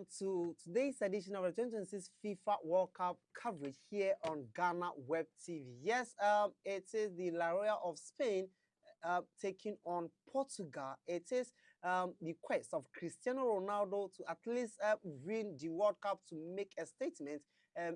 welcome to today's edition of the 2026 FIFA World Cup coverage here on GhanaWeb TV. Yes, it is the La Roya of Spain taking on Portugal. It is the quest of Cristiano Ronaldo to at least win the World Cup to make a statement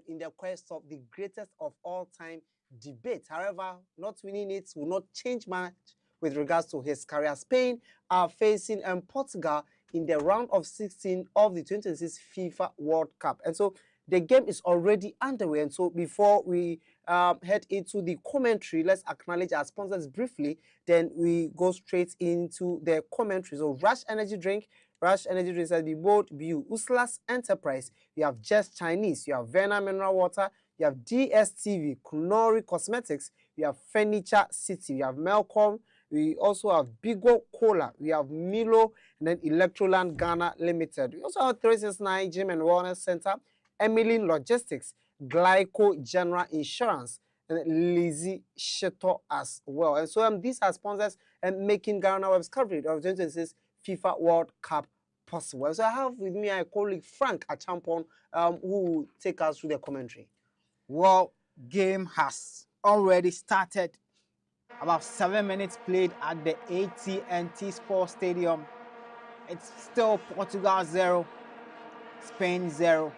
in the quest of the greatest of all time debate. However, not winning it will not change much with regards to his career. Spain are facing Portugal in the round of 16 of the 2026 FIFA World Cup. And so the game is already underway. And so before we head into the commentary, let's acknowledge our sponsors briefly. Then we go straight into the commentary. So Rush Energy Drink. Rush Energy Drinks has been bold view. Uslas Enterprise. You have Just Chinese. You have Verna Mineral Water. You have DSTV. Kunori Cosmetics. You have Furniture City. You have Melcom. We also have Bigo Cola, we have Milo, and then Electroland Ghana Limited. We also have 369 Gym and Wellness Center, Emmeline Logistics, Glyco General Insurance, and Lizzie Sheto as well. And so these are sponsors and making GhanaWeb's coverage of 2026 FIFA World Cup possible. So I have with me my colleague Frank Achampon, who will take us through the commentary. Well, game has already started. About 7 minutes played at the AT&T Sports Stadium. It's still Portugal 0, Spain 0,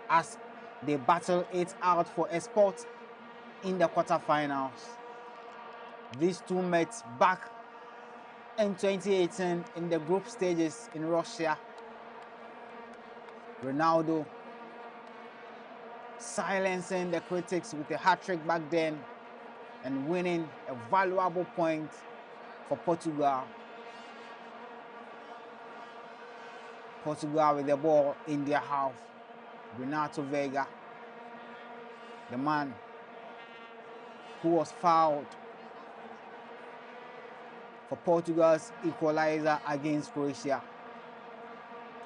as they battle it out for a spot in the quarterfinals. These two met back in 2018 in the group stages in Russia. Ronaldo silencing the critics with a hat-trick back then and winning a valuable point for Portugal. Portugal with the ball in their half. Renato Veiga, the man who was fouled for Portugal's equalizer against Croatia.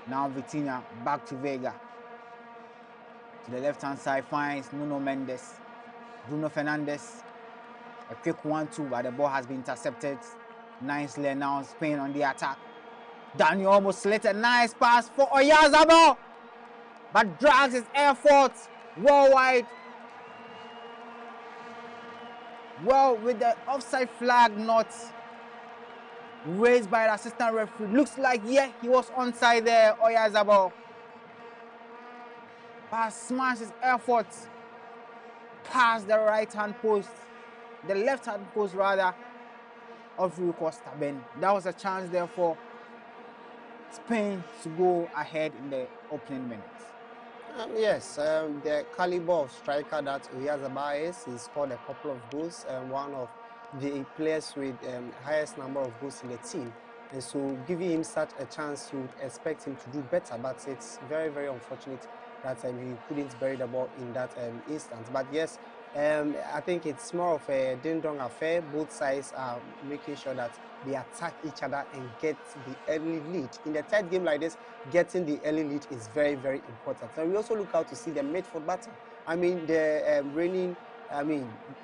Now Vitinha back to Veiga. To the left-hand side finds Nuno Mendes. Bruno Fernandes. A quick 1-2, but the ball has been intercepted nicely. Now Spain on the attack. Daniel almost let a nice pass for Oyarzabal, but drags his effort well wide. Well, with the offside flag not raised by the assistant referee, looks like, yeah, he was onside there, Oyarzabal. But smashed his effort past the right-hand post. The left-hand post, rather, of Rui Costa Ben. That was a chance there for Spain to go ahead in the opening minutes. Yes, the caliber of striker that Oyarzabal is, he scored a couple of goals, one of the players with highest number of goals in the team. And so giving him such a chance, you would expect him to do better, but it's very, very unfortunate that he couldn't bury the ball in that instance. But yes, I think it's more of a ding-dong affair. Both sides are making sure that they attack each other and get the early lead. In the third game like this, getting the early lead is very, very important. And we also look out to see the midfield battle. I mean, the reigning,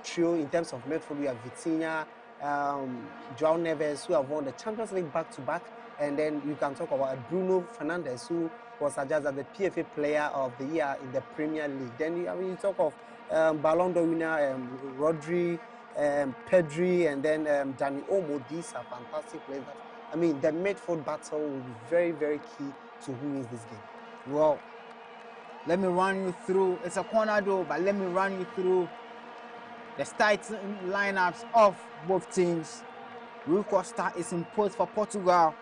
trio in terms of midfield, we have Vitinha, João Neves, who have won the Champions League back-to-back. And then you can talk about Bruno Fernandes, who was adjudged as the PFA Player of the Year in the Premier League. Then you talk of Ballon d'Or winner Rodri, Pedri, and then Dani Olmo. These are fantastic players. The midfield battle will be very, very key to who wins this game. Well, let me run you through. It's a corner though, but let me run you through the starting lineups of both teams. Rui Costa is in post for Portugal.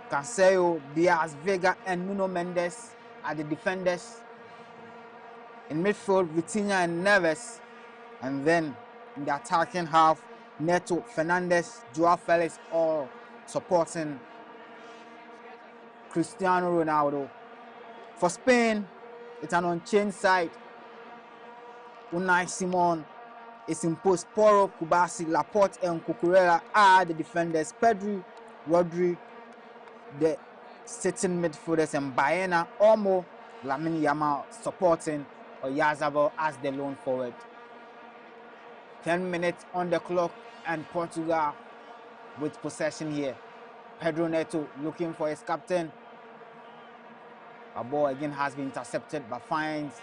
Cancelo, Diaz, Veiga, and Nuno Mendes are the defenders. In midfield, Vitinha and Neves. And then in the attacking half, Neto, Fernandes, Joao Felix, all supporting Cristiano Ronaldo. For Spain, it's an unchanged side. Unai Simon is in post. Porro, Kubasi, Laporte, and Cucurella are the defenders. Pedri, Rodri, the sitting midfielders, and Baena, Olmo, Lamine Yamal supporting Oyarzabal as the lone forward. 10 minutes on the clock and Portugal with possession here. Pedro Neto looking for his captain. A ball again has been intercepted but finds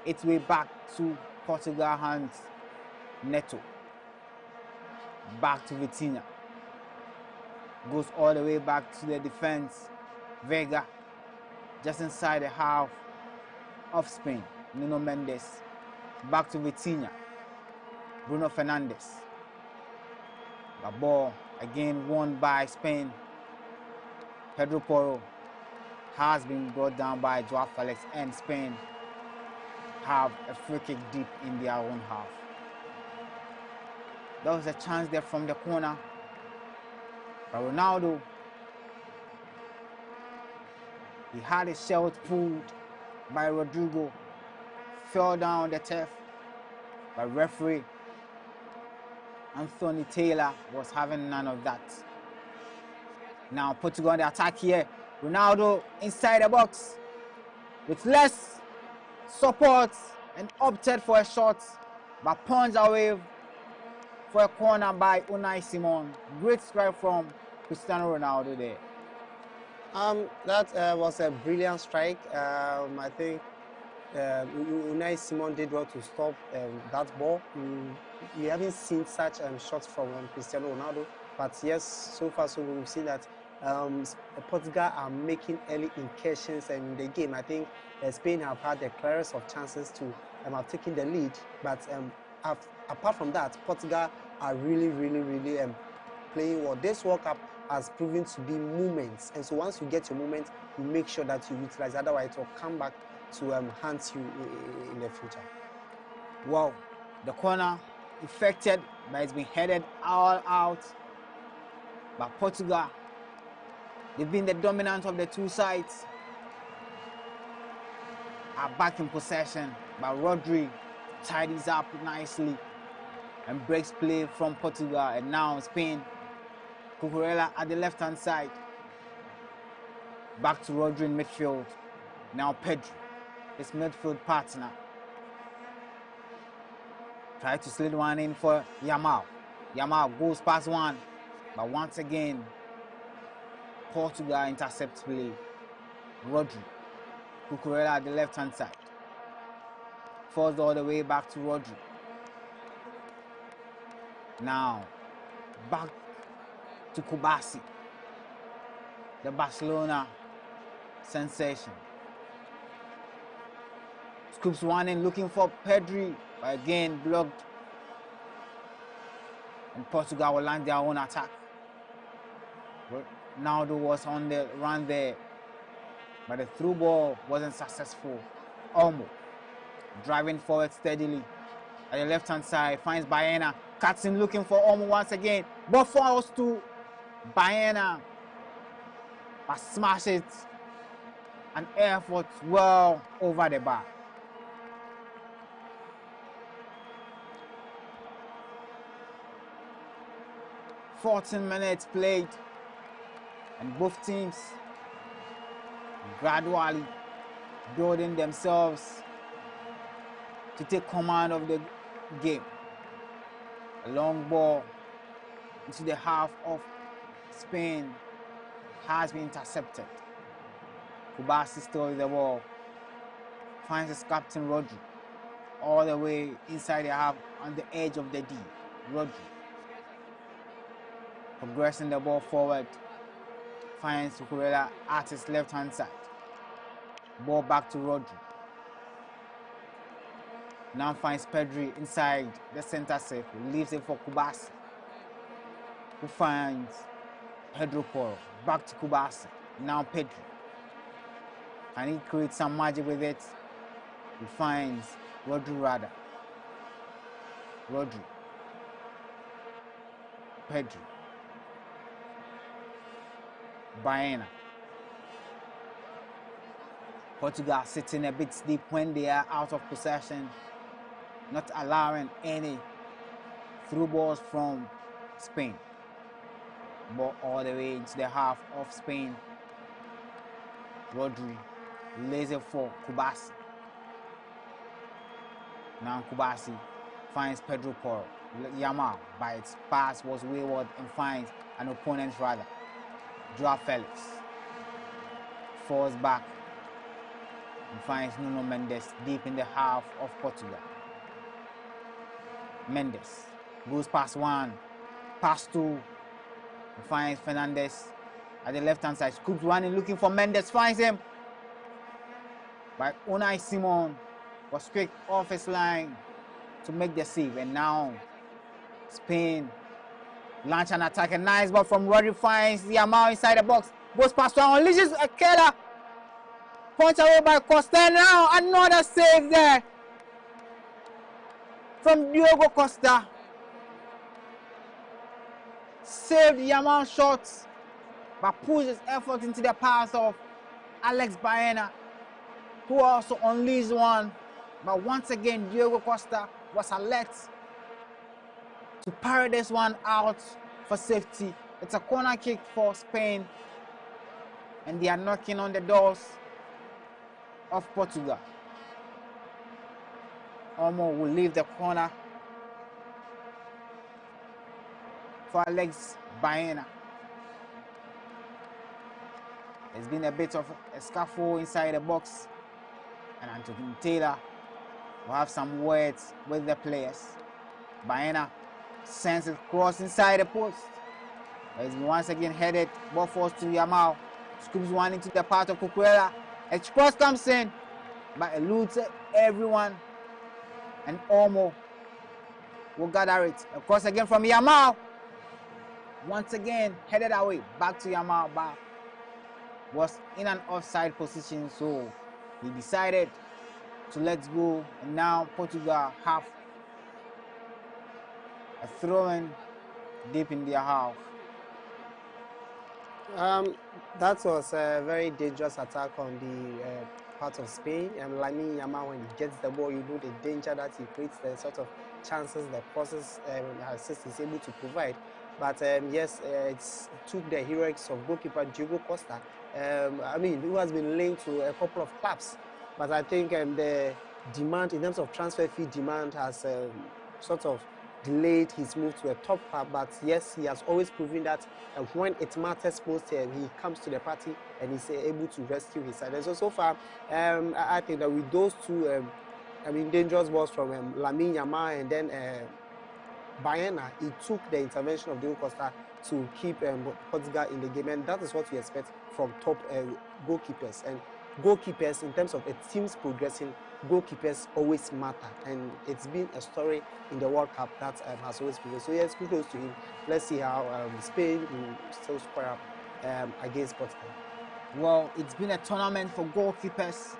its way back to Portugal hands. Neto. Back to Vitinha. Goes all the way back to the defense. Vega. Just inside the half of Spain. Nuno Mendes. Back to Vitinha. Bruno Fernandes. The ball again won by Spain. Pedro Porro has been brought down by Joao Felix, and Spain have a free kick deep in their own half. There was a chance there from the corner, but Ronaldo, he had his shot pulled by Rodrigo, fell down the turf, but referee Anthony Taylor was having none of that. Now Portugal on the attack here. Ronaldo inside the box with less support and opted for a shot, but punched away for a corner by Unai Simon. Great strike from Cristiano Ronaldo there. That was a brilliant strike. I think Unai Simon did well to stop that ball. We haven't seen such shots from Cristiano Ronaldo, but yes, so far so we've seen that Portugal are making early incursions in the game. I think Spain have had the clearest of chances to have taken the lead, but apart from that, Portugal are really playing well. This World Cup has proven to be moments, and so once you get your moment, you make sure that you utilize. Otherwise, it will come back to haunt you in the future. Wow, the corner effected, but it's been headed all out. But Portugal, they've been the dominant of the two sides, are back in possession, but Rodri tidies up nicely and breaks play from Portugal. And now Spain, Cucurella at the left-hand side. Back to Rodri in midfield. Now Pedro, his midfield partner. Try to slid one in for Yamal. Yamal goes past one, but once again, Portugal intercepts play. Rodri, Cucurella at the left-hand side. Falls all the way back to Rodri. Now, back to Kubasi, the Barcelona sensation. Scoops one in looking for Pedri, but again blocked. And Portugal will land their own attack. Ronaldo was on the run there, but the through ball wasn't successful. Olmo driving forward steadily at the left-hand side, finds Baena, cuts in looking for Olmo once again. Ball falls to Baena, but smashes an effort well over the bar. "14 minutes played, and both teams gradually building themselves to take command of the game. A long ball into the half of Spain has been intercepted. Kubasi still with the ball, finds his captain Rodri all the way inside the half on the edge of the D. Rodri progressing the ball forward, finds Cucurella at his left-hand side. Ball back to Rodri. Now finds Pedri inside the center circle, leaves it for Kubasi, who finds Pedro Porro. Back to Kubasi. Now Pedri. Can he create some magic with it? He finds Rodri Rada. Rodri. Pedri. Baena. Portugal sitting a bit deep when they are out of possession, not allowing any through balls from Spain. Ball all the way into the half of Spain. Rodri lays it for Kubasi. Now Kubasi finds Pedro Porro. Yamal, by its pass, was wayward and finds an opponent rather. Joao Felix falls back and finds Nuno Mendes deep in the half of Portugal. Mendes goes past one, past two, and finds Fernandes at the left-hand side. Scoops one in looking for Mendes, finds him. But Unai Simon was quick off his line to make the save, and now Spain launch an attack. A nice ball from Rodri, finds Yamal inside the box, goes past one, unleashes a killer. Punch away by Costa. Now another save there from Diogo Costa. Saved Yamal shots, but pushed his effort into the pass of Alex Baena, who also unleashed one. But once again, Diogo Costa was alert to parry this one out for safety. It's a corner kick for Spain, and they are knocking on the doors of Portugal. Olmo will leave the corner for Alex Baena. There's been a bit of a scuffle inside the box, and Anthony Taylor will have some words with the players. Baena sends it cross inside the post. It's once again headed, ball falls to Yamal. Scoops one into the part of Cucurella. A cross comes in, but eludes everyone, and Olmo will gather it. A cross again from Yamal. Once again headed away, back to Yamal, but was in an offside position, so he decided to let go, and now Portugal have a throw-in deep in their half. That was a very dangerous attack on the part of Spain. Lamine Yamal, when he gets the ball, you know the danger that he creates, the sort of chances, the crosses, assist is able to provide. But yes, it took the heroics of goalkeeper Diogo Costa, who has been linked to a couple of clubs. But I think the demand, in terms of transfer fee demand, has sort of delayed his move to a top club. But yes, he has always proven that when it matters most, he comes to the party and he's able to rescue his side. And so far, I think that with those two, dangerous balls from Lamine Yamal and then Baena, it took the intervention of Diogo Costa to keep Portugal in the game, and that is what we expect from top goalkeepers. And goalkeepers, in terms of a team's progressing, goalkeepers always matter, and it's been a story in the World Cup that has always been. So yes, kudos to him. Let's see how Spain will still square up against Portugal. Well, it's been a tournament for goalkeepers.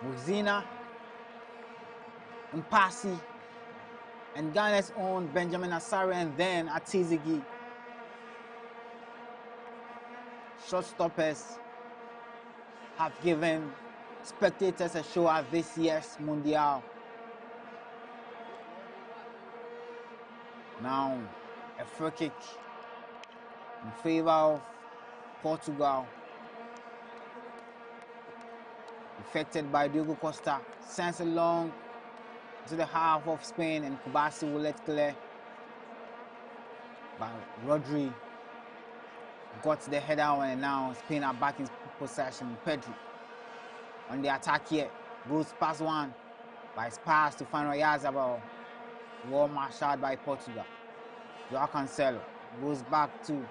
Muzina, Mpasi, and Ghana's own Benjamin Asare, and then Atizigi. Shotstoppers have given spectators a show at this year's Mundial. Now, a free kick in favor of Portugal, effected by Diogo Costa, sends it long to the half of Spain, and Kubasi will let clear. But Rodri got the header, and now Spain are back in possession. Pedro on the attack here, goes past one, but it's passed to Fano Yazabal. Well marshaled by Portugal. Joao Cancelo goes back to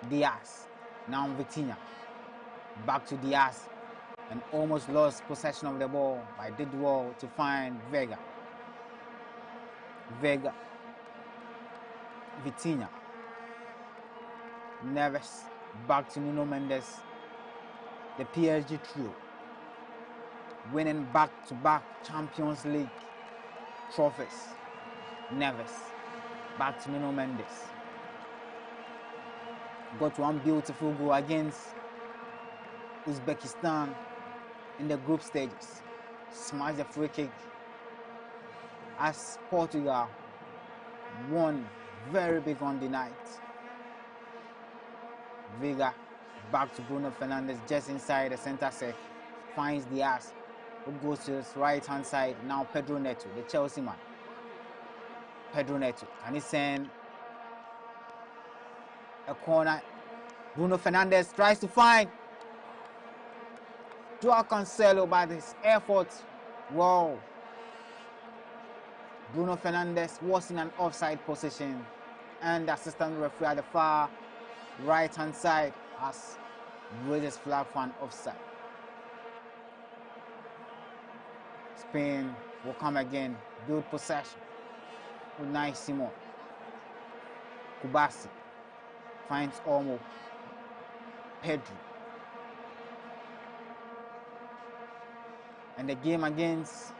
Diaz. Now Vitinha. Back to Diaz, and almost lost possession of the ball, but did well to find Vega. Vitinha. Neves back to Nuno Mendes. The PSG trio winning back-to-back Champions League trophies. Neves back to Nuno Mendes. Got one beautiful goal against Uzbekistan in the group stages. Smashed the free kick as Portugal won very big on the night. Vega back to Bruno Fernandes just inside the center circle. Finds Diaz, who goes to his right hand side. Now Pedro Neto, the Chelsea man. Pedro Neto, and he send a corner. Bruno Fernandes tries to find Joao Cancelo, by his effort. Wow. Bruno Fernandes was in an offside position, and the assistant referee at the far right hand side has raised his flag for an offside. Spain will come again, build possession. Unai Simon. Kubasi finds Olmo. Pedri. And the game against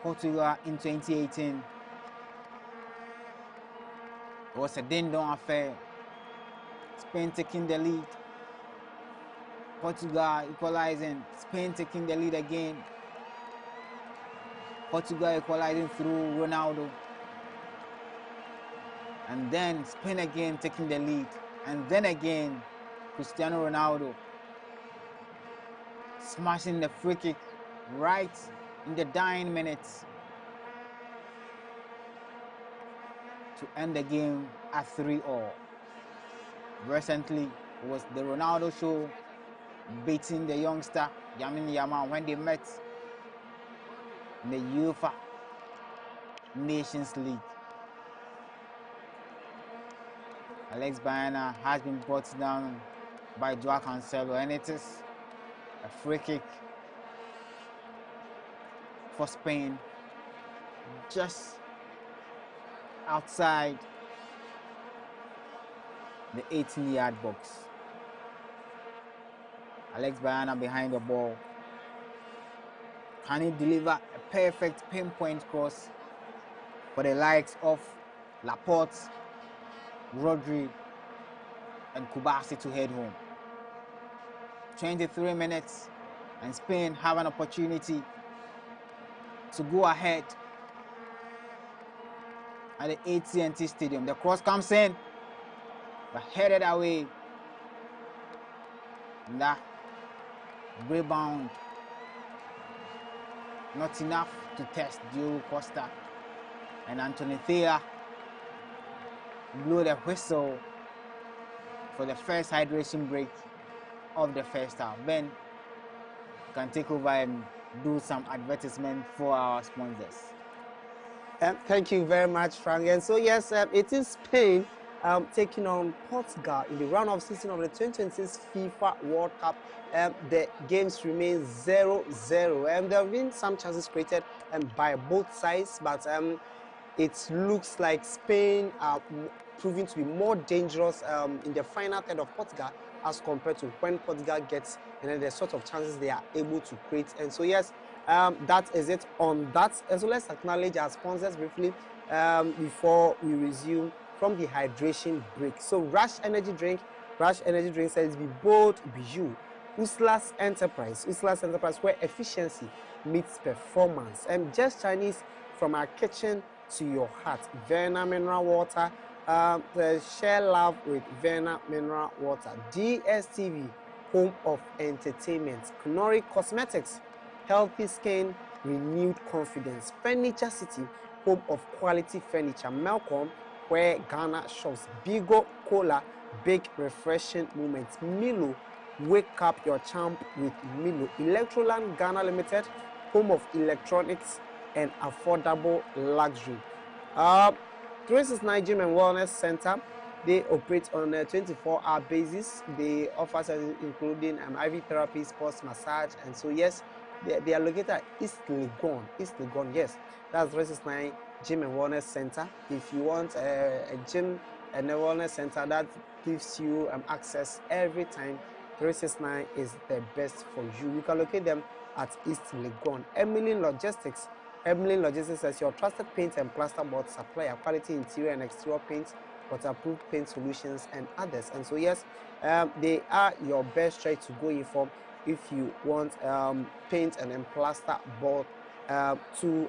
Portugal in 2018, it was a ding-dong affair. Spain taking the lead. Portugal equalizing. Spain taking the lead again. Portugal equalizing through Ronaldo. And then Spain again taking the lead. And then again, Cristiano Ronaldo smashing the free kick right in the dying minutes to end the game at 3-3. Recently, it was the Ronaldo show beating the youngster Lamine Yamal when they met in the UEFA Nations League. Alex Baena has been brought down by Joao Cancelo, and it is a free kick for Spain just outside the 18-yard box. Alex Baena behind the ball. Can he deliver a perfect pinpoint cross for the likes of Laporte, Rodri, and Kubasi to head home? 23 minutes, and Spain have an opportunity to go ahead at the AT&T Stadium. The cross comes in, but headed away. And that rebound, not enough to test Diogo Costa. And Anthony Thea blew the whistle for the first hydration break of the first half. Ben can take over and do some advertisement for our sponsors. Thank you very much, Frank. And so, yes, it is Spain taking on Portugal in the round of 16 of the 2026 FIFA World Cup. The games remain 0-0. There have been some chances created by both sides, but it looks like Spain are proving to be more dangerous in the final third of Portugal as compared to when Portugal gets the sort of chances they are able to create. And so, yes, that is it on that. And so let's acknowledge our sponsors briefly before we resume from the hydration break. So Rush Energy Drink says be bold, be you. Usla's Enterprise where efficiency meets performance. And Just Chinese, from our kitchen to your heart. Verna Mineral Water, share love with Verna Mineral Water. DSTV, home of entertainment. Knorri Cosmetics, healthy skin, renewed confidence. Furniture City, home of quality furniture. Malcolm, where Ghana shops. Bigo Cola, big refreshing moments. Milo, wake up your champ with Milo. Electroland Ghana Limited, home of electronics and affordable luxury. 369 Gym and Wellness Center, they operate on a 24-hour basis. They offer services including IV therapy, sports massage, and so yes, they are located at East Legon. Yes, that's 369 Gym and Wellness Center. If you want a gym and a wellness center that gives you access every time, 369 is the best for you. You can locate them at East Legon. Emily Logistics is your trusted paint and plasterboard supplier, quality interior and exterior paint, waterproof paint solutions, and others. And so yes, they are your best choice to go in for if you want paint and plasterboard to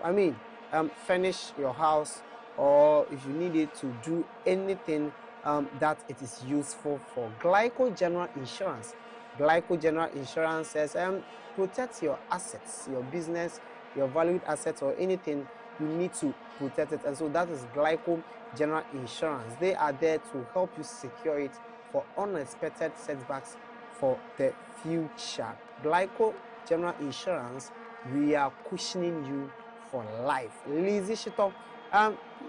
furnish your house, or if you need it to do anything that it is useful for. Glyco General Insurance says protect your assets, your business, your valued assets, or anything you need to protect it. And so that is Glyco General Insurance. They are there to help you secure it for unexpected setbacks for the future. Glyco General Insurance, we are cushioning you for life. Lizzie Shito,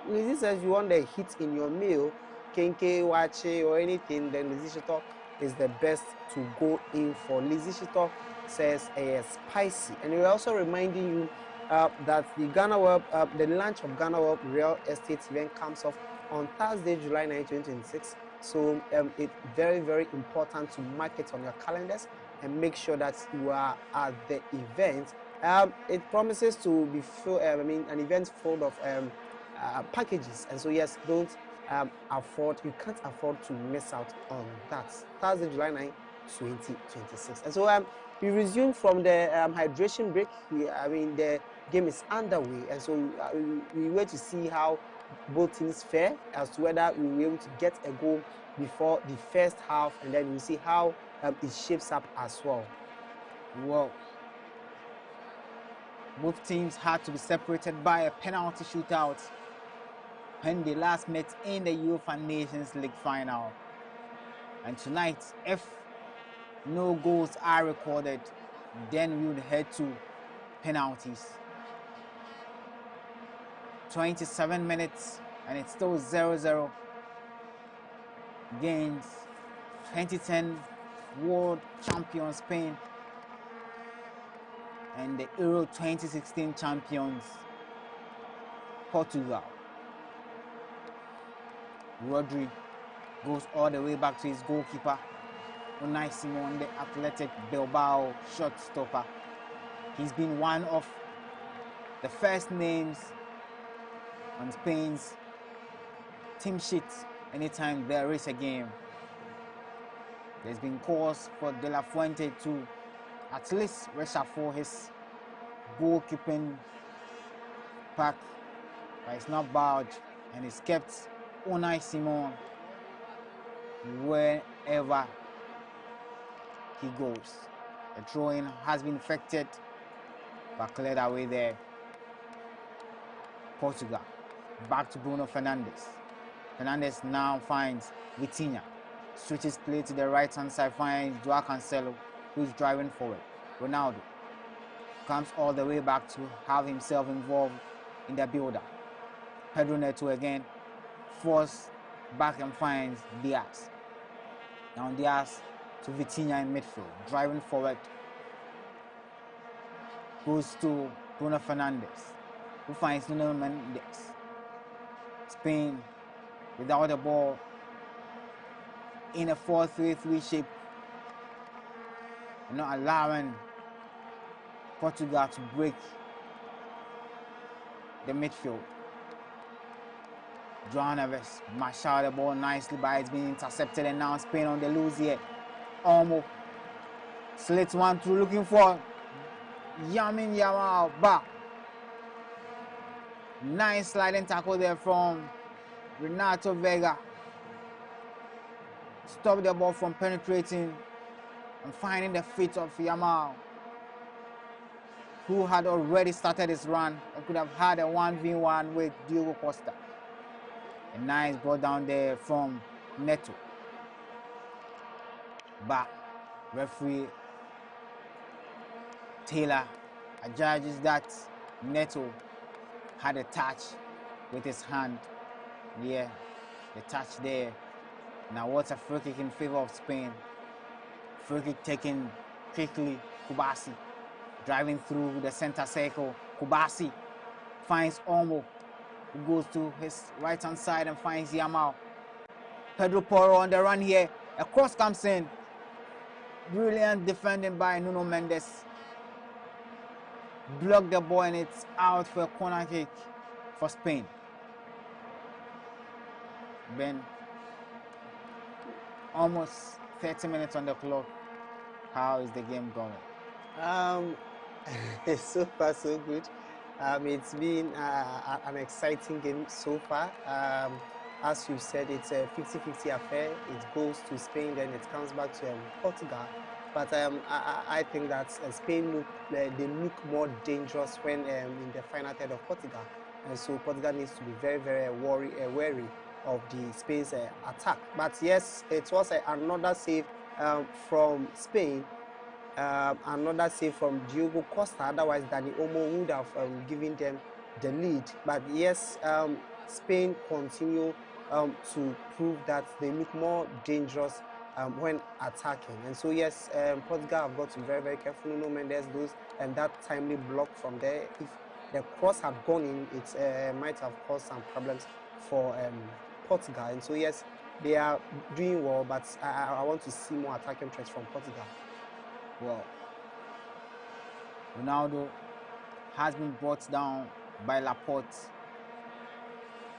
Lizzie says you want the hit in your meal, kenke, wache, or anything, then Lizzie Shito is the best to go in for. Lizzie Shito says spicy. And we're also reminding you that the GhanaWeb, the launch of GhanaWeb real estate event comes off on Thursday, July 9, 2026. So it's very, very important to mark it on your calendars and make sure that you are at the event. It promises to be an event full of packages, and so yes, don't you can't afford to miss out on that. Thursday, July 9, 2026. And so we resume from the hydration break. The game is underway, and so we wait to see how both teams fare as to whether we will be able to get a goal before the first half, and then we'll see how it shapes up as well. Well, both teams had to be separated by a penalty shootout when they last met in the UEFA Nations League final. And tonight, if no goals are recorded, then we would head to penalties. 27 minutes and it's still 0-0 against 2010 world champion Spain and the Euro 2016 champions Portugal. Rodri goes all the way back to his goalkeeper, Unai Simon, the athletic Bilbao shot stopper. He's been one of the first names on Spain's team sheet anytime there is a game. There's been cause for De La Fuente to at least reshuffle his goalkeeping pack, but it's not bad, and he's kept Unai Simon wherever he goes. The throw-in has been effected, but cleared away there. Portugal. Back to Bruno Fernandes. Fernandes now finds Vitinha. Switches play to the right-hand side, finds Joao Cancelo, who's driving forward. Ronaldo comes all the way back to have himself involved in the build-up. Pedro Neto again, forced back and finds Diaz. Now Diaz to Vitinha in midfield, driving forward. Goes to Bruno Fernandes, who finds Nuno Mendes. Spain without the ball in a 4-3-3 shape, and not allowing Portugal to break the midfield. João Neves mashed out the ball nicely, but it's been intercepted, and now Spain on the loose here. Almost slits one through, looking for Lamine Yamal, but nice sliding tackle there from Renato Vega. Stop the ball from penetrating and finding the feet of Yamal, who had already started his run and could have had a 1v1 with Diogo Costa. A nice ball down there from Neto. But referee Taylor adjudges that Neto had a touch with his hand. Yeah, the touch there. Now what's a free kick in favor of Spain? Free kick taken quickly. Kubasi driving through the center circle. Kubasi finds Olmo, who goes to his right hand side and finds Yamal. Pedro Porro on the run here. A cross comes in. Brilliant defending by Nuno Mendes. Blocked the ball and it's out for a corner kick for Spain. Ben, almost 30 minutes on the clock. How is the game going? So far so good. It's been an exciting game so far. As you said, it's a 50-50 affair. It goes to Spain, then it comes back to Portugal. But I think that Spain look more dangerous when in the final third of Portugal, and so Portugal needs to be very, very wary of the Spain's attack. But yes, it was another save from Spain. Another save from Diogo Costa. Otherwise, Dani Olmo would have given them the lead. But yes, Spain continue to prove that they look more dangerous when attacking. And so yes, Portugal have got to be very, very careful. Nuno Mendes those that timely block from there. If the cross had gone in, it might have caused some problems for Portugal. And so yes, they are doing well, but I want to see more attacking threats from Portugal. Well, Ronaldo has been brought down by Laporte,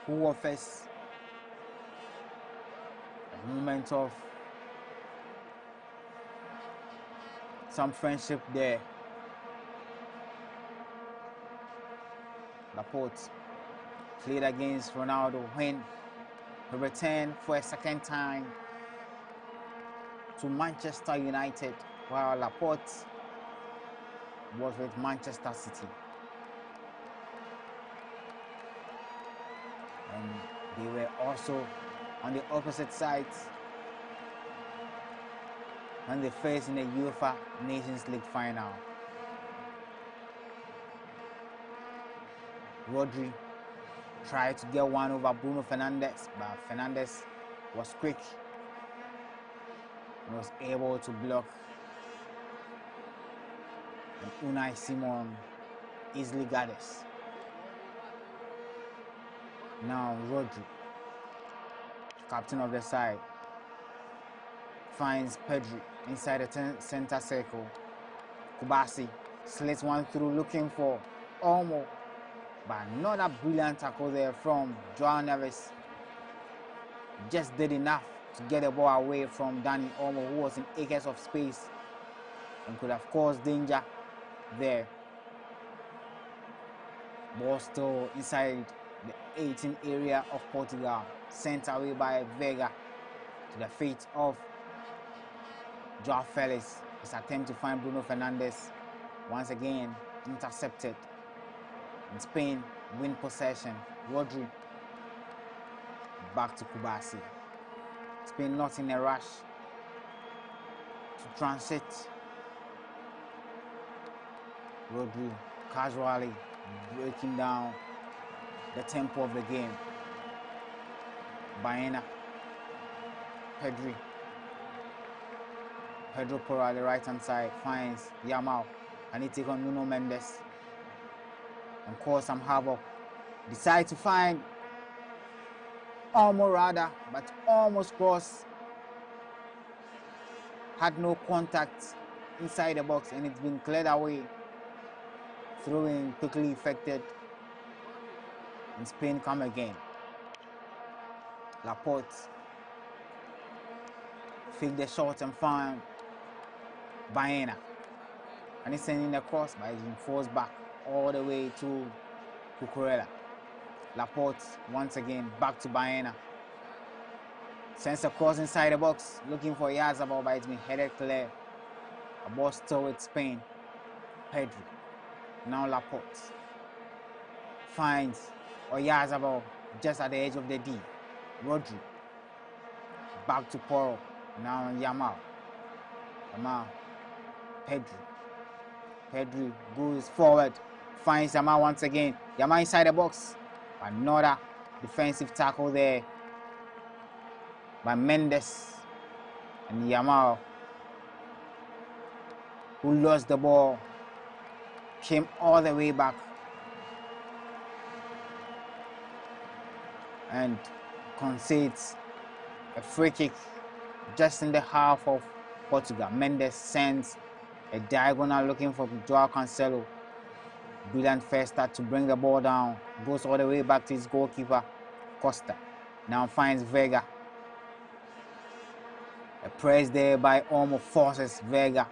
who offers a moment of some friendship there. Laporte played against Ronaldo when he returned for a second time to Manchester United, while Laporte was with Manchester City. And they were also on the opposite sides when they faced in the UEFA Nations League final. Rodri tried to get one over Bruno Fernandes, but Fernandes was quick and was able to block. And Unai Simon easily got this. Now Rodri, captain of the side, finds Pedri inside the center circle. Kubasi slits one through looking for Olmo, but not a brilliant tackle there from Joao Neves. Just did enough to get the ball away from Dani Olmo, who was in acres of space and could have caused danger there. Ball still inside the 18 area of Portugal, sent away by Vega to the feet of Joao Felix. His attempt to find Bruno Fernandes once again intercepted. And Spain win possession. Rodri back to Kubasi. Spain not in a rush to transit. Rodri casually breaking down the tempo of the game. Baena, Pedro Porro at the right hand side finds Yamal, and he take on Nuno Mendes and cause some havoc. Decide to find Olmo rather, but almost cross. Had no contact inside the box and it's been cleared away. Throw-in quickly effected. And Spain come again. Laporte fake the shot and found Baena. And he's sending the cross, but he's been forced back all the way to Cucurella. Laporte once again back to Baena. Sends a cross inside the box, looking for Yazabal, but it's been headed clear. A ball still with Spain. Pedri. Now Laporte finds Oyarzabal just at the edge of the D. Rodri. Back to Porro. Now Yamal. Pedri goes forward. Finds Yamal once again. Yamal inside the box. Another defensive tackle there by Mendes. And Yamal, who lost the ball, came all the way back and concedes a free kick just in the half of Portugal. Mendes sends a diagonal looking for Joao Cancelo. Brilliant first start to bring the ball down. Goes all the way back to his goalkeeper, Costa. Now finds Vega. A press there by Olmo forces Vega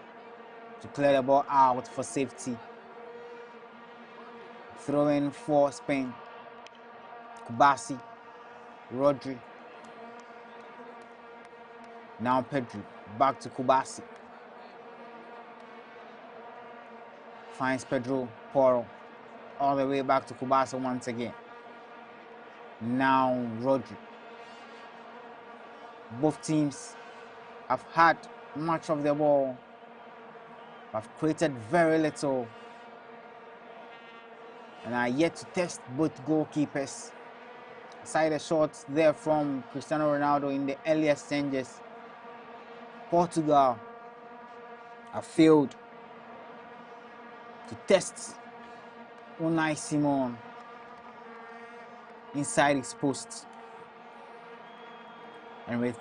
to clear the ball out for safety. Throw in for Spain. Kubasi. Rodri. Now Pedri. Back to Kubasi. Finds Pedro Porro. All the way back to Kubasi once again. Now Rodri. Both teams have had much of the ball, have created very little, and are yet to test both goalkeepers. Aside the shots there from Cristiano Ronaldo in the early exchanges, Portugal have failed to test Unai Simon inside his post. And with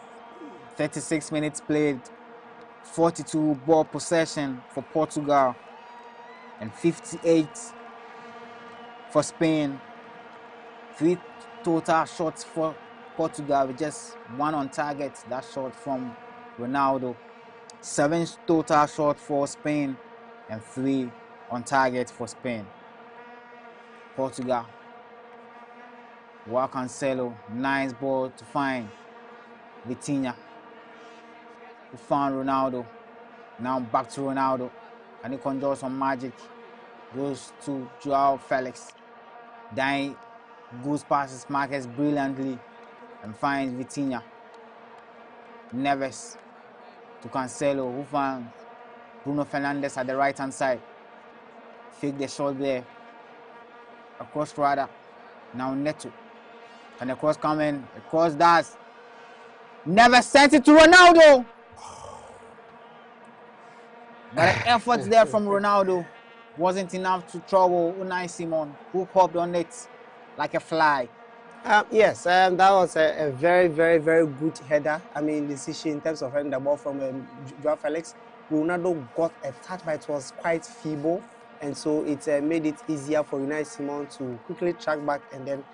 36 minutes played, 42 ball possession for Portugal and 58 for Spain. 3 total shots for Portugal with just 1 on target, that shot from Ronaldo. 7 total shots for Spain and 3 on target for Spain. Portugal. Cancelo, nice ball to find Vitinha, who found Ronaldo. Now back to Ronaldo, and he conjures some magic. Goes to Joao Felix. Then goes past his markers brilliantly and finds Vitinha. Neves to Cancelo, who finds Bruno Fernandes at the right hand side. Fake the shot there. Across Rada. Now Neto. And the cross coming. The cross does. Never sent it to Ronaldo. But the efforts there from Ronaldo wasn't enough to trouble Unai Simon, who hopped on it like a fly. Yes, that was a very, very, very good header. I mean, decision in terms of heading the ball from Joao Felix. Ronaldo got a touch, but it was quite feeble, and so it made it easier for Unai Simon to quickly track back and then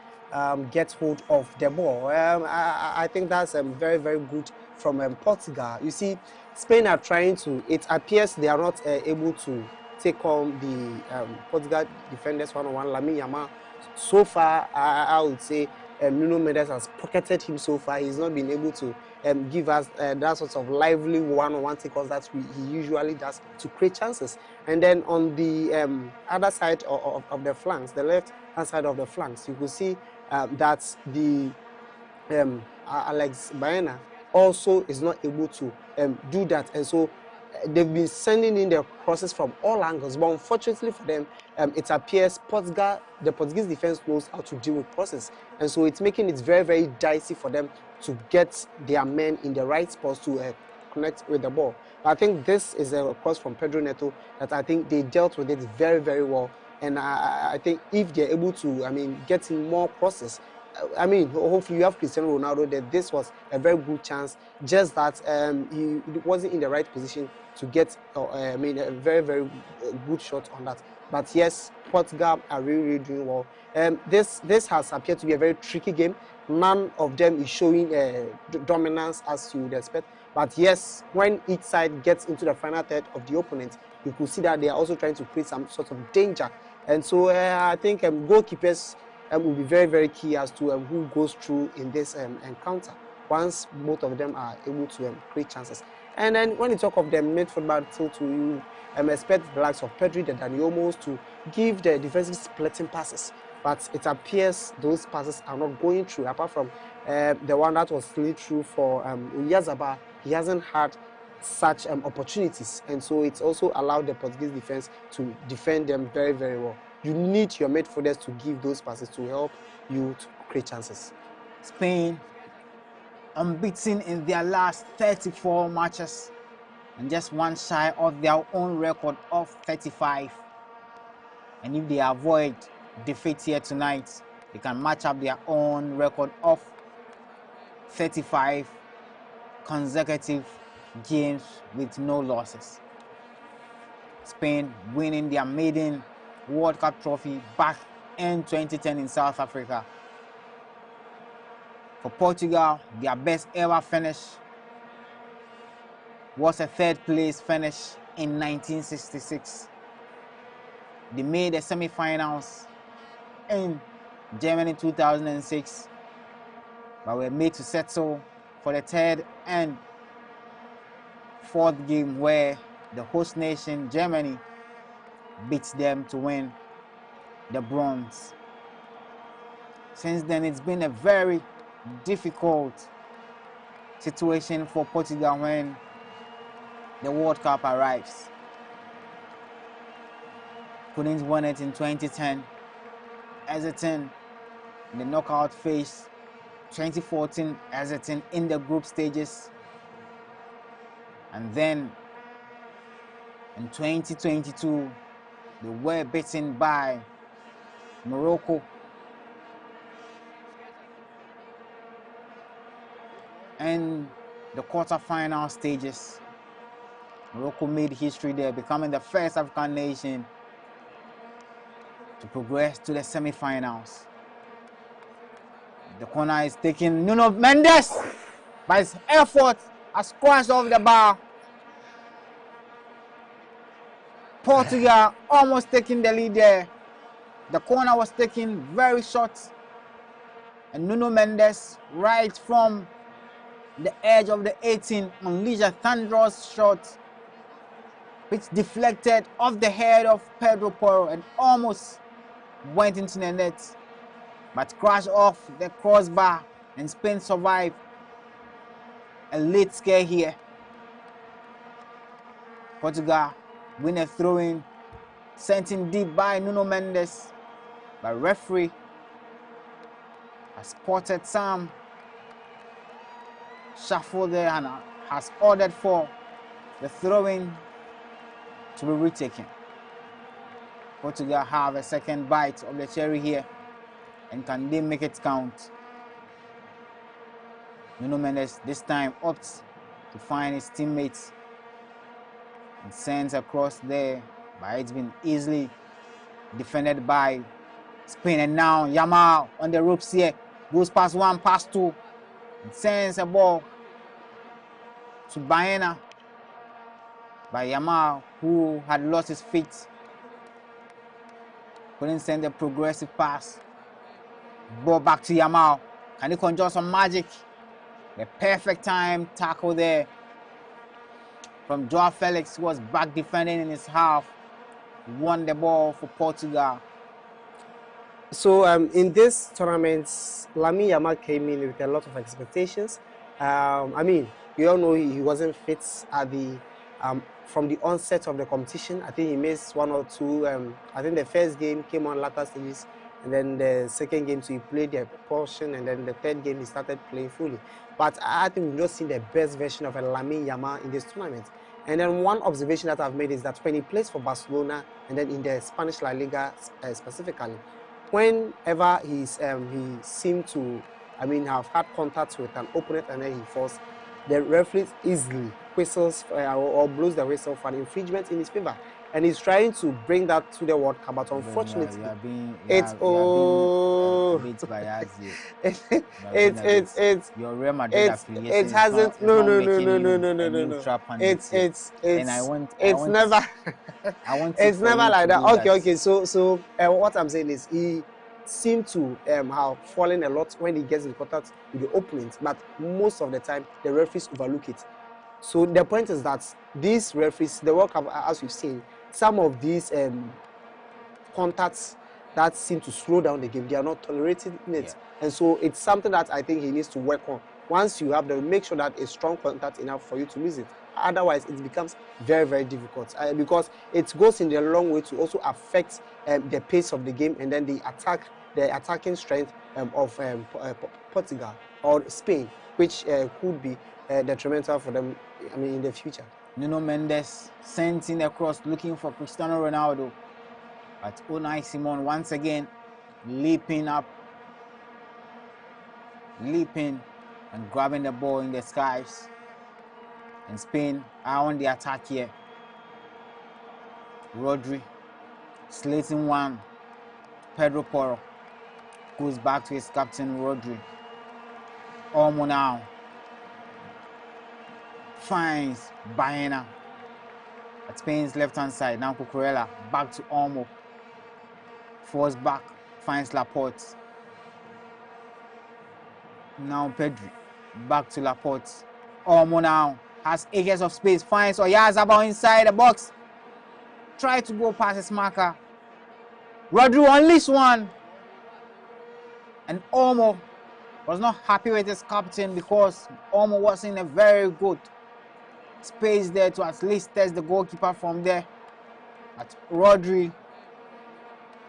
get hold of the ball. I think that's very, very good from Portugal. You see, Spain are trying to. It appears they are not able to take on the Portugal defenders one-on-one. Lamine Yamal. So far, I would say Nuno Mendes has pocketed him so far. He's not been able to give us that sort of lively one-on-one tackles that he usually does to create chances. And then on the other side of the flanks, the left-hand side of the flanks, you could see that the Alex Baena also is not able to do that. And so they've been sending in their crosses from all angles, but unfortunately for them, it appears the Portuguese defense knows how to deal with crosses, and so it's making it very, very dicey for them to get their men in the right spots to connect with the ball. But I think this is a cross from Pedro Neto that I think they dealt with it very, very well, and I think if they're able to, get in more crosses, hopefully you have Cristiano Ronaldo that this was a very good chance, just that he wasn't in the right position to get a very, very good shot on that. But yes, Portugal are really, really doing well. This has appeared to be a very tricky game. None of them is showing dominance as you would expect. But yes, when each side gets into the final third of the opponent, you could see that they are also trying to create some sort of danger. And so I think goalkeepers will be very, very key as to who goes through in this encounter once both of them are able to create chances. And then when you talk of the midfield battle, to you expect the likes of Pedri, the Dani Olmos to give the defensive splitting passes, but it appears those passes are not going through. Apart from the one that was slid through for Uyazaba, he hasn't had such opportunities, and so it's also allowed the Portuguese defense to defend them very, very well. You need your midfielders to give those passes to help you to create chances. Spain unbeaten in their last 34 matches and just one shy of their own record of 35. And if they avoid defeat here tonight, they can match up their own record of 35 consecutive games with no losses. Spain winning their maiden World Cup trophy back in 2010 in South Africa. For Portugal, their best ever finish was a third place finish in 1966. They made the semi-finals in Germany 2006, but were made to settle for the third and fourth game, where the host nation, Germany, beat them to win the bronze. Since then, it's been a very difficult situation for Portugal when the World Cup arrives. Couldn't win it in 2010. Hesitant in the knockout phase. 2014, hesitant in the group stages. And then in 2022, they were beaten by Morocco. And the quarter-final stages, Morocco made history there, becoming the first African nation to progress to the semi-finals. The corner is taken. Nuno Mendes, by his effort, has crashed off the bar. Portugal almost taking the lead there. The corner was taken very short. And Nuno Mendes, right from the edge of the 18, unleashed a thunderous shot, which deflected off the head of Pedro Porro and almost went into the net, but crashed off the crossbar, and Spain survived a late scare here. Portugal win a throw-in, sent in deep by Nuno Mendes, but referee has spotted some shuffle there and has ordered for the throw-in to be retaken. Portugal have a second bite of the cherry here, and can they make it count? Nuno Mendes this time opts to find his teammates and sends across there, but it's been easily defended by Spain. And now Yamal on the ropes here, goes past one, past two, and sends a ball to Baena by Yamal, who had lost his feet. Couldn't send a progressive pass. Ball back to Yamal. Can he conjure some magic? The perfect time tackle there from Joao Felix, who was back defending in his half. Won the ball for Portugal. So in this tournament, Lamine Yamal came in with a lot of expectations. I mean, we all know he wasn't fit at the from the onset of the competition. I think he missed one or two. I think the first game came on latter stages, and then the second game, so he played a portion, and then the third game he started playing fully. But I think we've not seen the best version of a Lamine Yamal in this tournament. And then one observation that I've made is that when he plays for Barcelona, and then in the Spanish La Liga specifically, whenever he seemed to, have had contact with an opponent and then he falls, the referee easily whistles or blows the whistle for an infringement in his favor. And he's trying to bring that to the World Cup, but unfortunately, it's your Real Madrid affiliation. It hasn't. No. It's never like that. Okay. So what I'm saying is he seemed to have fallen a lot when he gets in contact with the opponent, but most of the time the referees overlook it. So the point is that these referees, the World Cup, as we've seen, some of these contacts that seem to slow down the game, they are not tolerating it. Yeah. And so it's something that I think he needs to work on. Once you have them, make sure that it's strong contact enough for you to miss it. Otherwise, it becomes very, very difficult because it goes in the long way to also affect the pace of the game and then the attacking strength of Portugal or Spain, which could be detrimental for them, in the future. Nuno Mendes sent in across looking for Cristiano Ronaldo, but Unai Simon once again leaping and grabbing the ball in the skies. And Spain are on the attack here. Rodri slating one. Pedro Porro goes back to his captain Rodri. Olmo now finds Baena at Spain's left-hand side. Now Cucurella back to Olmo. Falls back, finds Laporte. Now Pedri back to Laporte. Olmo now has acres of space, finds Oyarzabal inside the box. Try to go past his marker. Rodri unleashed one. And Olmo was not happy with his captain because Olmo wasn't a very good space there to at least test the goalkeeper from there. But Rodri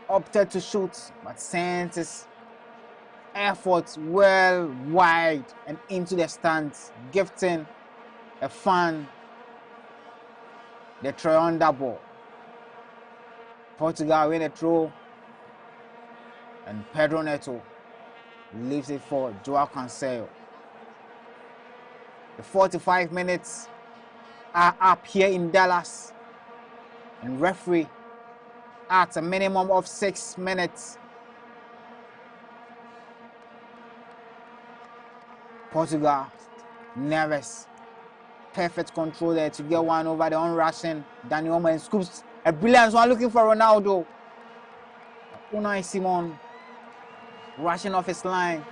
opted to shoot, but sent his efforts well wide and into the stands, gifting a fan the try on that ball. Portugal win a throw, and Pedro Neto leaves it for Joao Cancelo. The 45 minutes are up here in Dallas, and referee at a minimum of 6 minutes. Portugal nervous, perfect control there to get one over the on-rushing Dani Olmo, and scoops a brilliant one looking for Ronaldo. Unai Simon rushing off his line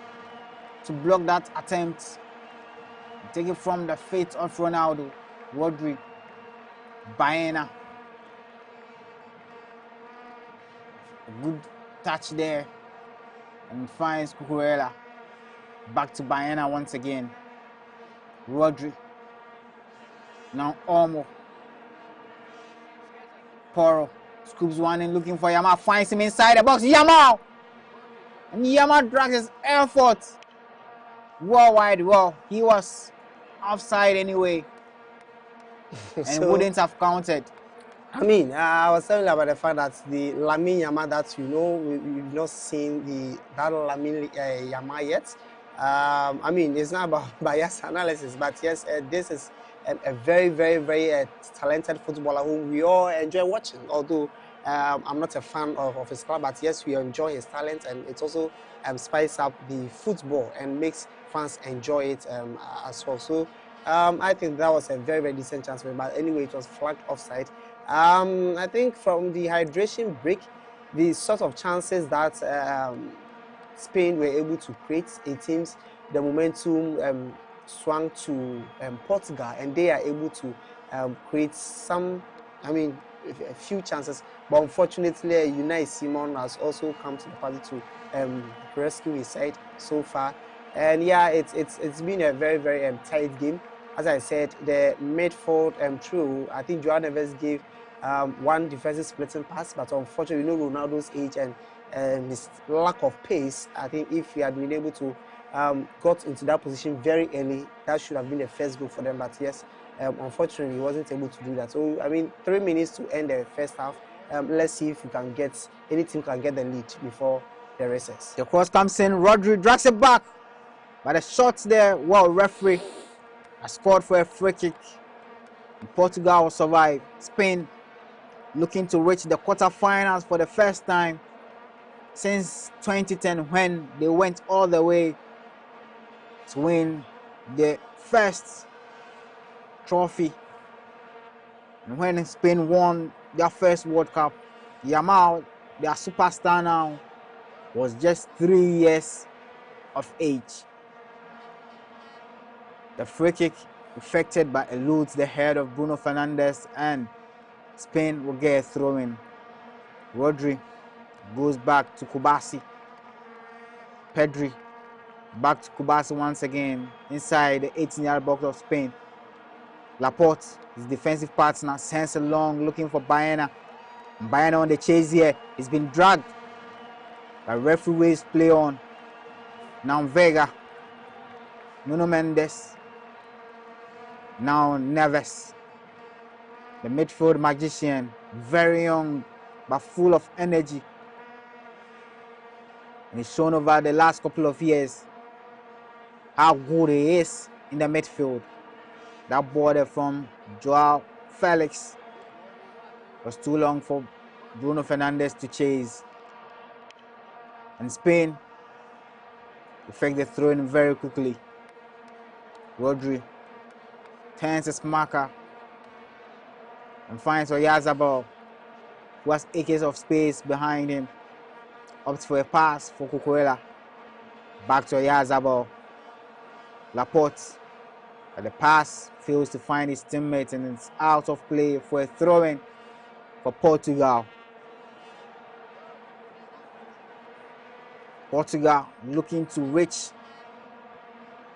to block that attempt. Take it from the feet of Ronaldo. Rodri, Baena. A good touch there, and finds Cucurella. Back to Baena once again. Rodri. Now Olmo. Porro scoops one in looking for Yamal. Finds him inside the box. Yamal! And Yamal drags his effort well wide. Well, he was offside anyway, and wouldn't have counted. I mean, I was telling you about the fact that the Lamine Yamal that we've not seen that Lamine Yamal yet. I mean, it's not about bias analysis, but yes, this is a very, very, very talented footballer whom we all enjoy watching. Although I'm not a fan of his club, but yes, we enjoy his talent, and it also spices up the football and makes fans enjoy it as well. So I think that was a very, very decent chance for him. But anyway, it was flagged offside. I think from the hydration break, the sort of chances that Spain were able to create, it seems the momentum swung to Portugal, and they are able to create some, I mean, a few chances. But unfortunately, Unai Simon has also come to the party to rescue his side so far. And yeah, it's been a very, very tight game. As I said, the midfield through, I think Joao Neves gave one defensive splitting pass, but unfortunately, you know Ronaldo's age and his lack of pace. I think if he had been able to got into that position very early, that should have been the first goal for them. But yes, unfortunately, he wasn't able to do that. So I mean, 3 minutes to end the first half. Let's see if any team can get the lead before the recess. The cross comes in. Rodri drags it back, but the shots there. Well, referee has scored for a free kick. Portugal will survive. Spain looking to reach the quarterfinals for the first time since 2010, when they went all the way to win the first trophy. And when Spain won their first World Cup, Yamal, their superstar now, was just 3 years of age. The free kick effected but eludes the head of Bruno Fernandes, and Spain will get a throw-in. Rodri goes back to Kubasi. Pedri back to Kubasi once again inside the 18-yard box of Spain. Laporte, his defensive partner, sends along looking for Baena. Baena on the chase here. He's been dragged by referee waves play on. Now Vega, Nuno Mendes, now Neves. The midfield magician, very young but full of energy. And he's shown over the last couple of years how good he is in the midfield. That border from Joao Felix was too long for Bruno Fernandes to chase. And Spain effect the throw-in very quickly. Rodri turns his marker and finds Oyarzabal, who has acres of space behind him. Opts for a pass for Cucurella. Back to Oyarzabal. Laporte, but the pass fails to find his teammate, and it's out of play for a throw-in for Portugal. Portugal looking to reach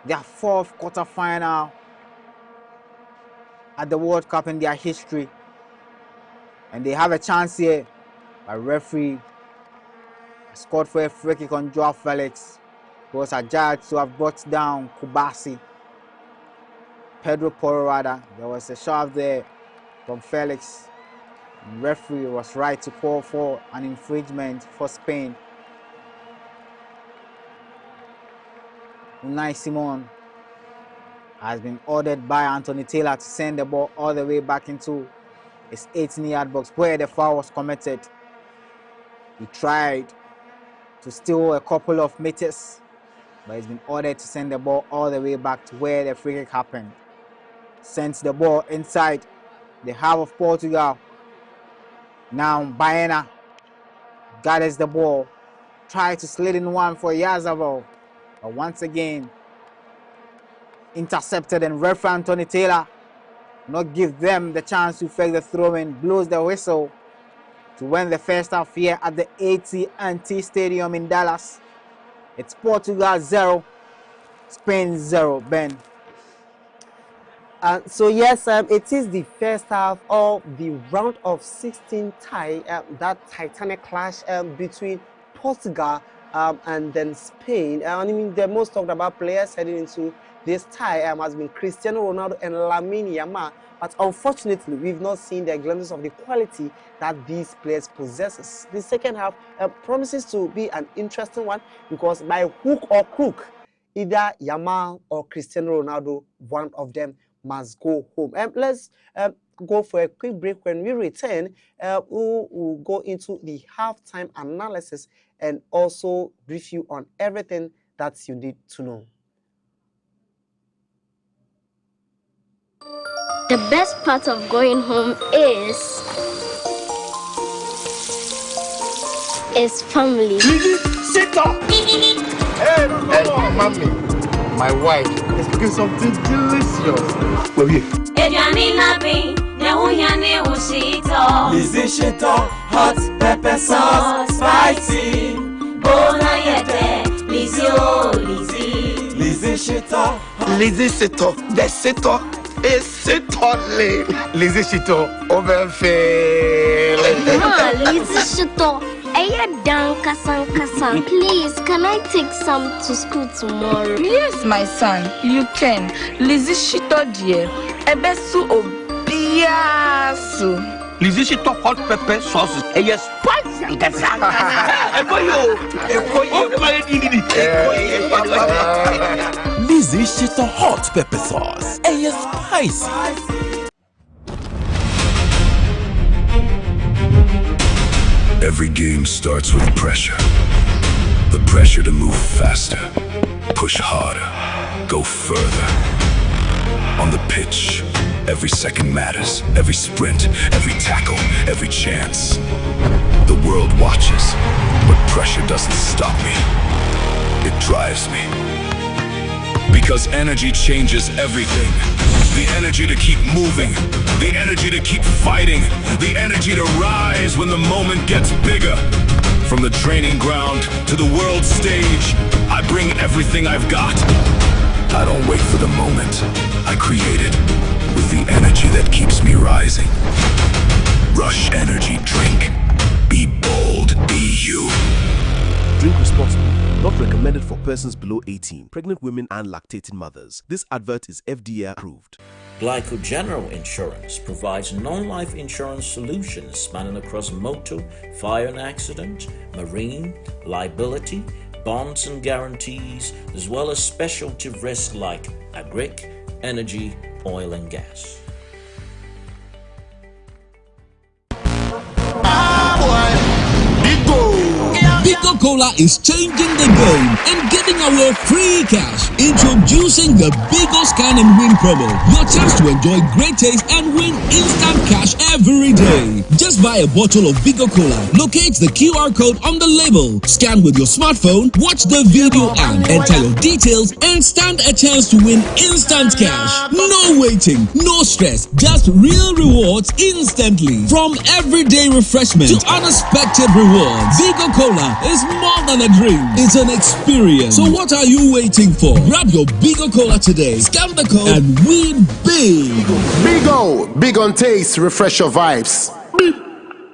their fourth quarterfinal at the World Cup in their history. And they have a chance here. But referee scored for a free kick on Joao Felix. He was adjudged to have brought down Pedro Porro rather. There was a shove there from Felix. The referee was right to call for an infringement for Spain. Unai Simon has been ordered by Anthony Taylor to send the ball all the way back into his 18-yard box where the foul was committed. He tried to steal a couple of meters, but he's been ordered to send the ball all the way back to where the free kick happened. Sends the ball inside the half of Portugal. Now Baena gathers the ball, tries to slid in one for Yazabal, but once again intercepted, and referee Anthony Taylor not give them the chance to fake the throw-in, blows the whistle to end the first half here at the AT&T Stadium in Dallas. It's Portugal 0, Spain 0, Ben. So yes, it is the first half of the round of 16 tie, that titanic clash between Portugal and then Spain. I mean, the most talked about players heading into this tie has been Cristiano Ronaldo and Lamine Yamal. But unfortunately, we've not seen the glimpses of the quality that these players possesses. The second half promises to be an interesting one because by hook or crook, either Yamal or Cristiano Ronaldo, one of them must go home. Let's go for a quick break. When we return, we'll go into the halftime analysis and also brief you on everything that you need to know. The best part of going home is family. Sit up! Hey, mommy, my wife is cooking something delicious. Love you. Lizzy hot pepper sauce, spicy. Bona yete, Lizzy oh Lizzy. Lizzy The Shito is Shito. Lizzy Shito over Lizzy Please, can I take some to school tomorrow? Yes, my son, you can. Lizzy Shito dear. Ebesu obiasu. Lizzy Shito hot pepper sauce. Yes, spicy. Lizzy Shito hot pepper sauce. Yes, spicy. Every game starts with pressure. The pressure to move faster, push harder, go further. On the pitch, every second matters, every sprint, every tackle, every chance. The world watches, but pressure doesn't stop me. It drives me. Because energy changes everything. The energy to keep moving, the energy to keep fighting, the energy to rise when the moment gets bigger. From the training ground to the world stage, I bring everything I've got. I don't wait for the moment. I create it with the energy that keeps me rising. Rush Energy Drink. Be bold, be you. Drink responsibly. Not recommended for persons below 18, pregnant women and lactating mothers. This advert is FDA approved. Glyco General Insurance provides non-life insurance solutions spanning across motor, fire and accident, marine, liability, bonds and guarantees, as well as specialty risks like agric, energy, oil and gas. Coca-Cola is changing the game and giving away free cash. Introducing the Bigo Scan and Win promo. Your chance to enjoy great taste and win instant cash every day. Just buy a bottle of Bigo Cola, locate the QR code on the label, scan with your smartphone, watch the video and enter your details and stand a chance to win instant cash. No waiting, no stress, just real rewards instantly. From everyday refreshment to unexpected rewards, Bigo Cola is more than a drink. It's an experience. So what are you waiting for? Grab your Bigo Cola today, scan the code, and win big. Bigo, big on taste, refresh your vibes.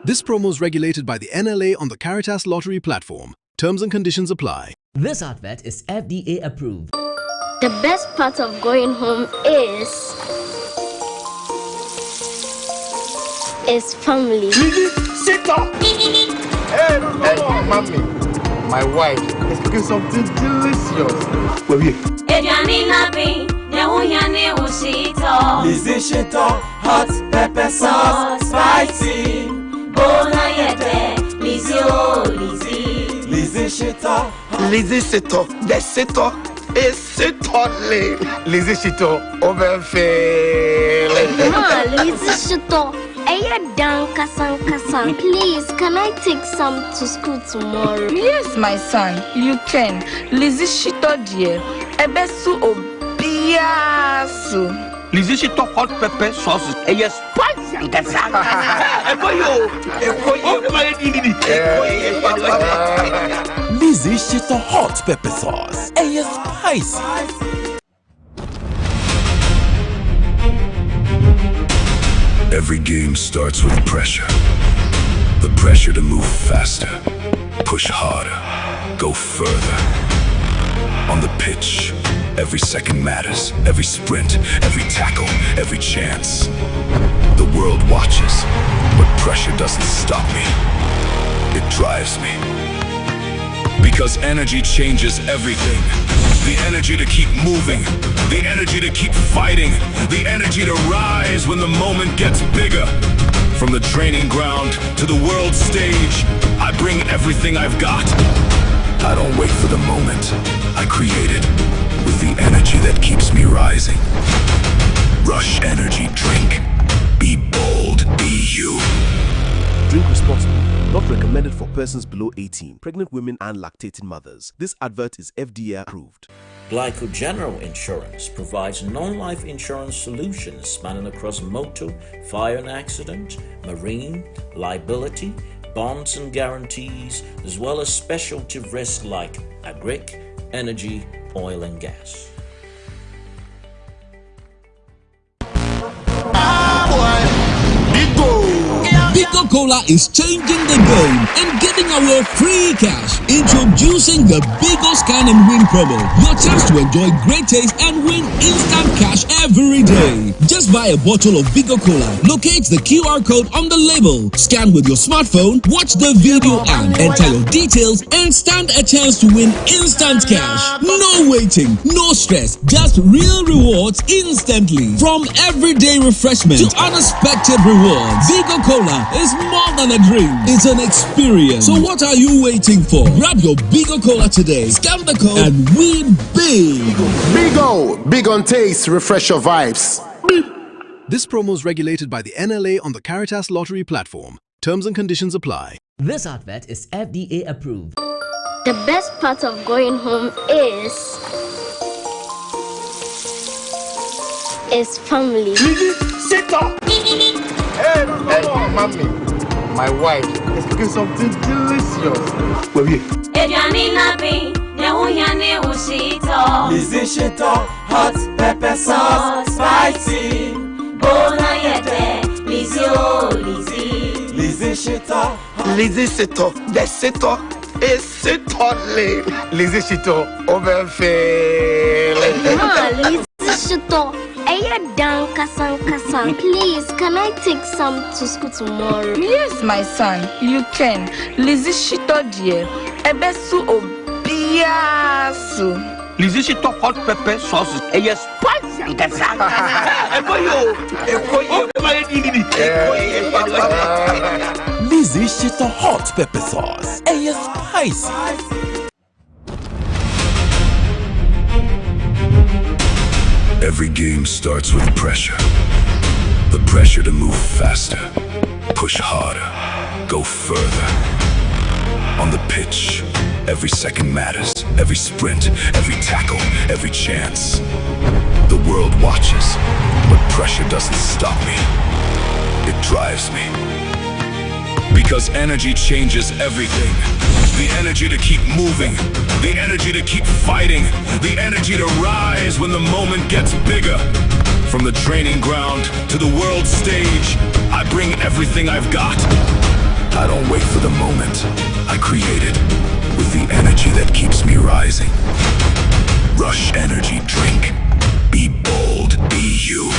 This promo is regulated by the NLA on the Caritas Lottery platform. Terms and conditions apply. This advert is FDA approved. The best part of going home is family. Sit up! Hey, mommy, my wife is cooking something delicious. Where we? Lizzy Shito, hot pepper sauce, spicy. Bona yete, Lizzy oh Lizzy. Lizzy Shito, Lizzy Shito, the Shito is Shito. Lizzy Shito, over Lizzy Shito, please, can I take some to school tomorrow? Yes, my son, you can. Lizzy Shito dear, ebesu obiasu. Lizzy Shito hot pepper sauce. Yes, spicy and gasanga. Lizzy Shito hot pepper sauce. Yes, spicy. Every game starts with pressure. The pressure to move faster, push harder, go further. On the pitch, every second matters, every sprint, every tackle, every chance. The world watches, but pressure doesn't stop me. It drives me. Because energy changes everything. The energy to keep moving, the energy to keep fighting, the energy to rise when the moment gets bigger. From the training ground to the world stage, I bring everything I've got. I don't wait for the moment, I create it with the energy that keeps me rising. Rush Energy Drink. Be bold, be you. Drink responsibly. Not recommended for persons below 18, pregnant women and lactating mothers. This advert is FDA approved. Glyco General Insurance provides non-life insurance solutions spanning across motor, fire and accident, marine, liability, bonds and guarantees, as well as specialty risks like agric, energy, oil and gas. Bigo Cola is changing the game and giving away free cash. Introducing the Bigo Scan and Win promo. Your chance to enjoy great taste and win instant cash every day. Just buy a bottle of Bigo Cola, locate the QR code on the label, scan with your smartphone, watch the video and enter your details and stand a chance to win instant cash. No waiting, no stress, just real rewards instantly. From everyday refreshment to unexpected rewards, Bigo Cola is more than a drink. It's an experience. So what are you waiting for? Grab your Bigo Cola today, scan the code and win big. Bigo, big on taste, refresh your vibes. This promo is regulated by the NLA on the Caritas Lottery platform. Terms and conditions apply. This advert is FDA approved. The best part of going home is family. Sit up! Hey, mommy, my wife is cooking something delicious. Where we? Lizzy Shito, hot pepper sauce, spicy. Bona yete, Lizzy oh Lizzy. Lizzy Shito, Lizzy Shito, the Shito is Shito. Lizzy Shito, over Lizzy Shito, please, can I take some to school tomorrow? Yes, my son, you can. Lizzy Shito dear, ebesu obiasu. Lizzy Shito hot pepper sauce. Yes, spicy and gasanga. Lizzy Shito hot pepper sauce. Yes, spicy. Every game starts with pressure. The pressure to move faster, push harder, go further. On the pitch, every second matters, every sprint, every tackle, every chance. The world watches, but pressure doesn't stop me. It drives me. Because energy changes everything. The energy energy to keep moving, the energy to keep fighting, the energy to rise when the moment gets bigger. From the training ground to the world stage, I bring everything I've got. I don't wait for the moment, I create it with the energy that keeps me rising. Rush Energy Drink. Be bold, be you.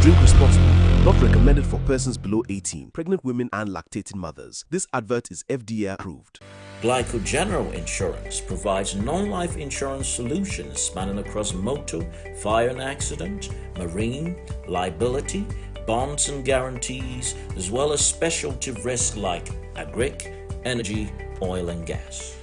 Drink responsibly. Not recommended for persons below 18, pregnant women and lactating mothers. This advert is FDA approved. Glyco General Insurance provides non-life insurance solutions spanning across motor, fire and accident, marine, liability, bonds and guarantees, as well as specialty risks like agric, energy, oil and gas.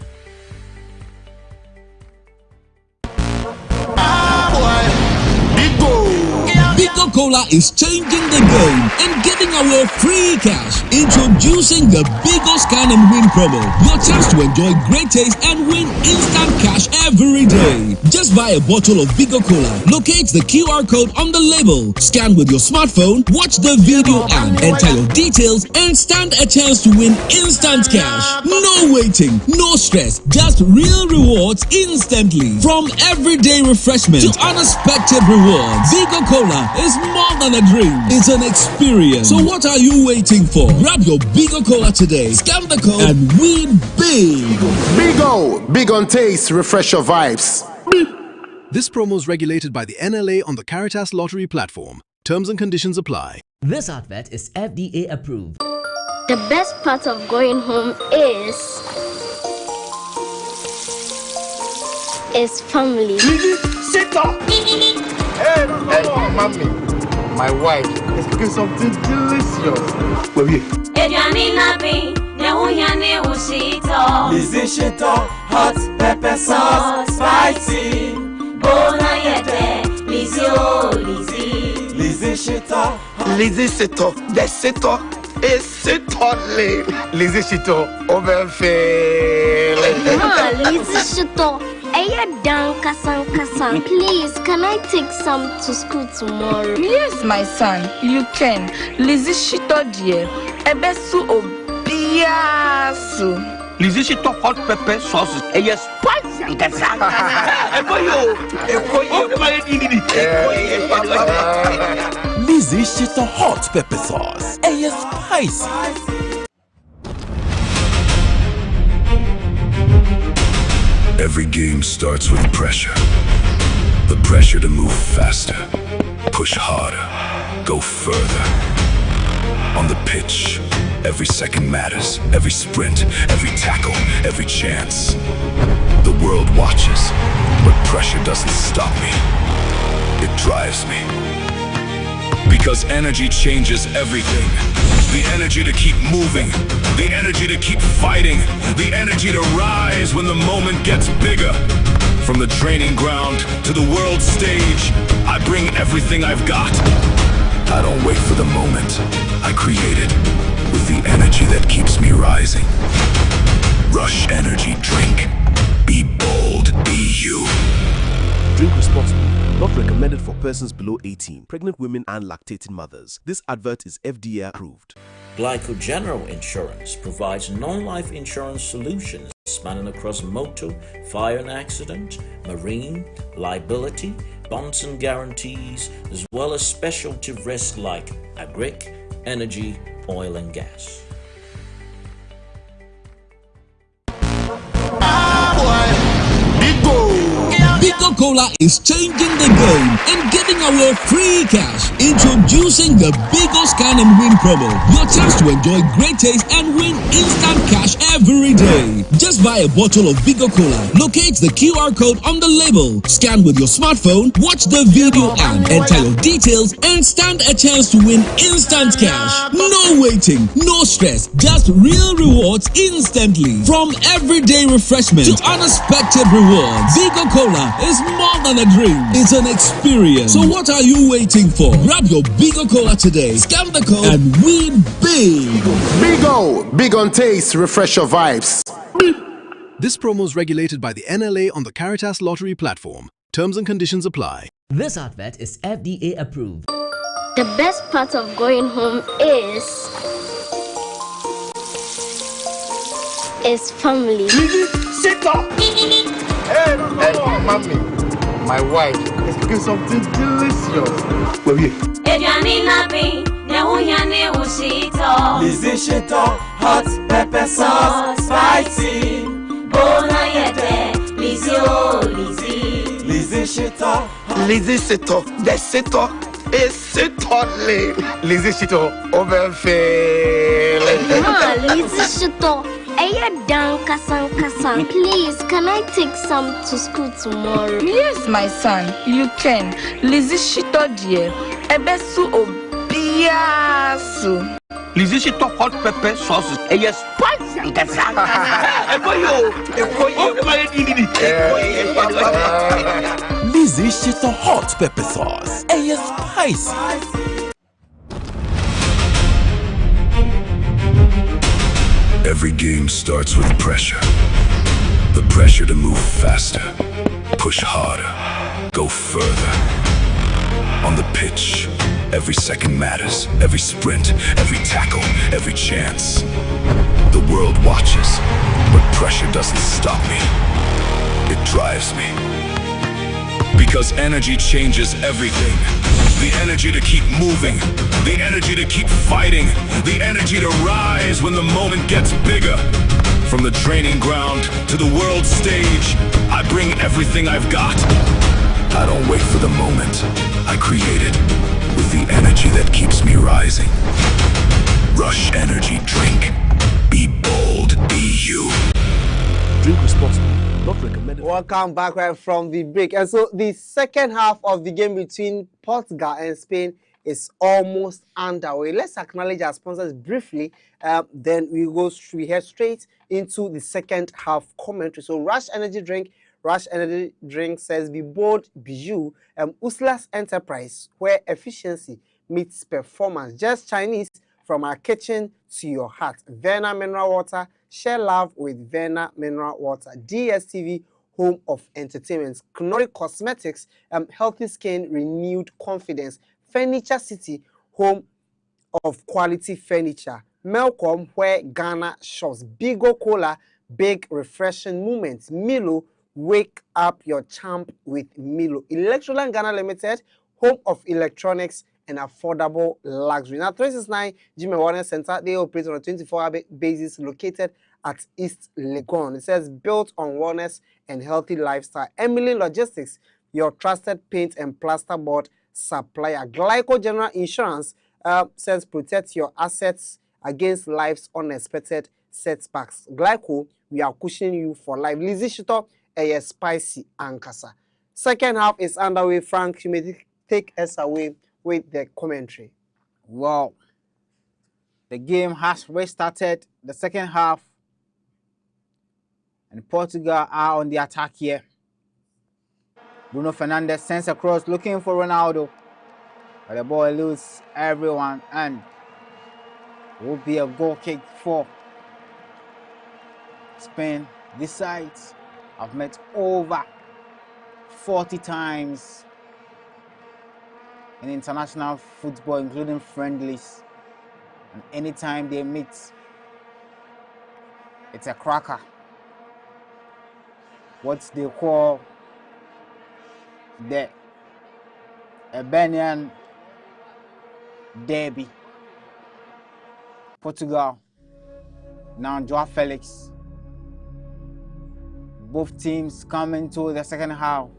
Bigo Cola is changing the game and giving away free cash. Introducing the Bigo Scan and Win promo. Your chance to enjoy great taste and win instant cash every day. Just buy a bottle of Bigo Cola, locate the QR code on the label, scan with your smartphone, watch the video and enter your details and stand a chance to win instant cash. No waiting, no stress, just real rewards instantly. From everyday refreshment to unexpected rewards, Bigo Cola is more than a drink, it's an experience. So what are you waiting for? Grab your Bigo Cola today, scan the code and win big. Bigo, big on taste, refresh your vibes. This promo is regulated by the NLA on the Caritas Lottery platform. Terms and conditions apply. This advert is FDA approved. The best part of going home is family. Sit up! Hey, mommy, my wife is cooking something delicious. Where are you? Lizzie Shito, hot pepper sauce, spicy. Bona yete, Lizzie, oh Lizzie. Lizzie Shito, Lizzie Shito, the Shito is Shito. Lizzie Shito, over Lizzie Shito. Please, can I take some to school tomorrow? Yes, my son, you can. Lizzie Shito dear. Ebesu obiasu. Lizzie Shito hot pepper sauce. Yes, spicy and kasanga. Lizzie Shito hot pepper sauce. Yes, spicy. Every game starts with pressure. The pressure to move faster, push harder, go further. On the pitch, every second matters, every sprint, every tackle, every chance. The world watches, but pressure doesn't stop me. It drives me. Because energy changes everything. The energy to keep moving, the energy to keep fighting, the energy to rise when the moment gets bigger. From the training ground to the world stage, I bring everything I've got. I don't wait for the moment, I create it with the energy that keeps me rising. Rush Energy Drink. Be bold, be you. Drink responsibly. Not recommended for persons below 18, pregnant women and lactating mothers. This advert is FDA approved. Glyco General Insurance provides non-life insurance solutions spanning across motor, fire and accident, marine, liability, bonds and guarantees, as well as specialty risks like agric, energy, oil and gas. Bigo Cola is changing the game and giving away free cash. Introducing the Bigo Scan and Win promo. Your chance to enjoy great taste and win instant cash every day. Just buy a bottle of Bigo Cola, locate the QR code on the label, scan with your smartphone, watch the video and enter your details and stand a chance to win instant cash. No waiting, no stress, just real rewards instantly. From everyday refreshment to unexpected rewards, Bigo Cola is more than a drink, it's an experience. So what are you waiting for? Grab your Bigo Cola today, scan the code and win big. Bigo, big on taste, refresh your vibes. This promo is regulated by the NLA on the Caritas Lottery platform. Terms and conditions apply. This advert is FDA approved. The best part of going home is is family. Sit up! Hey, mommy, my wife is cooking something delicious. Well, here. Lizzie Shito, hot pepper sauce, spicy. Bona yete, Lizzie, oh Lizzie. Lizzie Shito, Lizzie Shito, the Shito is Shito. Lizzie Shito, over Lizzie Shito, please, can I take some to school tomorrow? Yes, my son, you can. Lizzie Shito dear, ebesu obiasu. Lizzie Shito hot pepper sauce. Yes, spicy and kasa. Lizzie Shito hot pepper sauce. Yes, spicy. Every game starts with pressure. The pressure to move faster, push harder, go further. On the pitch, every second matters, every sprint, every tackle, every chance. The world watches, but pressure doesn't stop me. It drives me. Because energy changes everything. The energy to keep moving, the energy to keep fighting, the energy to rise when the moment gets bigger. From the training ground to the world stage, I bring everything I've got. I don't wait for the moment, I create it with the energy that keeps me rising. Rush Energy Drink. Be bold, be you. Drink responsibly. Not recommended. Welcome back right from the break. And so the second half of the game between Portugal and Spain is almost underway. Let's acknowledge our sponsors briefly. Then we head straight into the second half commentary. So Rush Energy Drink says, be bold, be you. Usla's Enterprise, where efficiency meets performance. Just Chinese, from our kitchen to your heart. Verna Mineral Water, share love with Verna Mineral Water. DSTV, home of entertainment. Knorri Cosmetics, healthy skin, renewed confidence. Furniture City, home of quality furniture. Melcom, where Ghana shops. Bigo Cola, big refreshing moments. Milo, wake up your champ with Milo. Electroland Ghana Limited, home of electronics and affordable luxury. Now, 369 Gym and Wellness Center, they operate on a 24-hour basis located at East Legon. It says, built on wellness and healthy lifestyle. Emily Logistics, your trusted paint and plasterboard supplier. Glyco General Insurance says, protect your assets against life's unexpected setbacks. Glyco, we are cushioning you for life. Lizzie Shito, a spicy ankasa. Second half is underway. Frank, you may take us away with the commentary. Wow. The game has restarted, the second half, and Portugal are on the attack here. Bruno Fernandes sends across looking for Ronaldo, but the ball eludes everyone and will be a goal kick for Spain. These sides have met over 40 times in international football, including friendlies, and anytime they meet, it's a cracker. What they call the Albanian derby. Portugal, now Joao Felix. Both teams come into the second half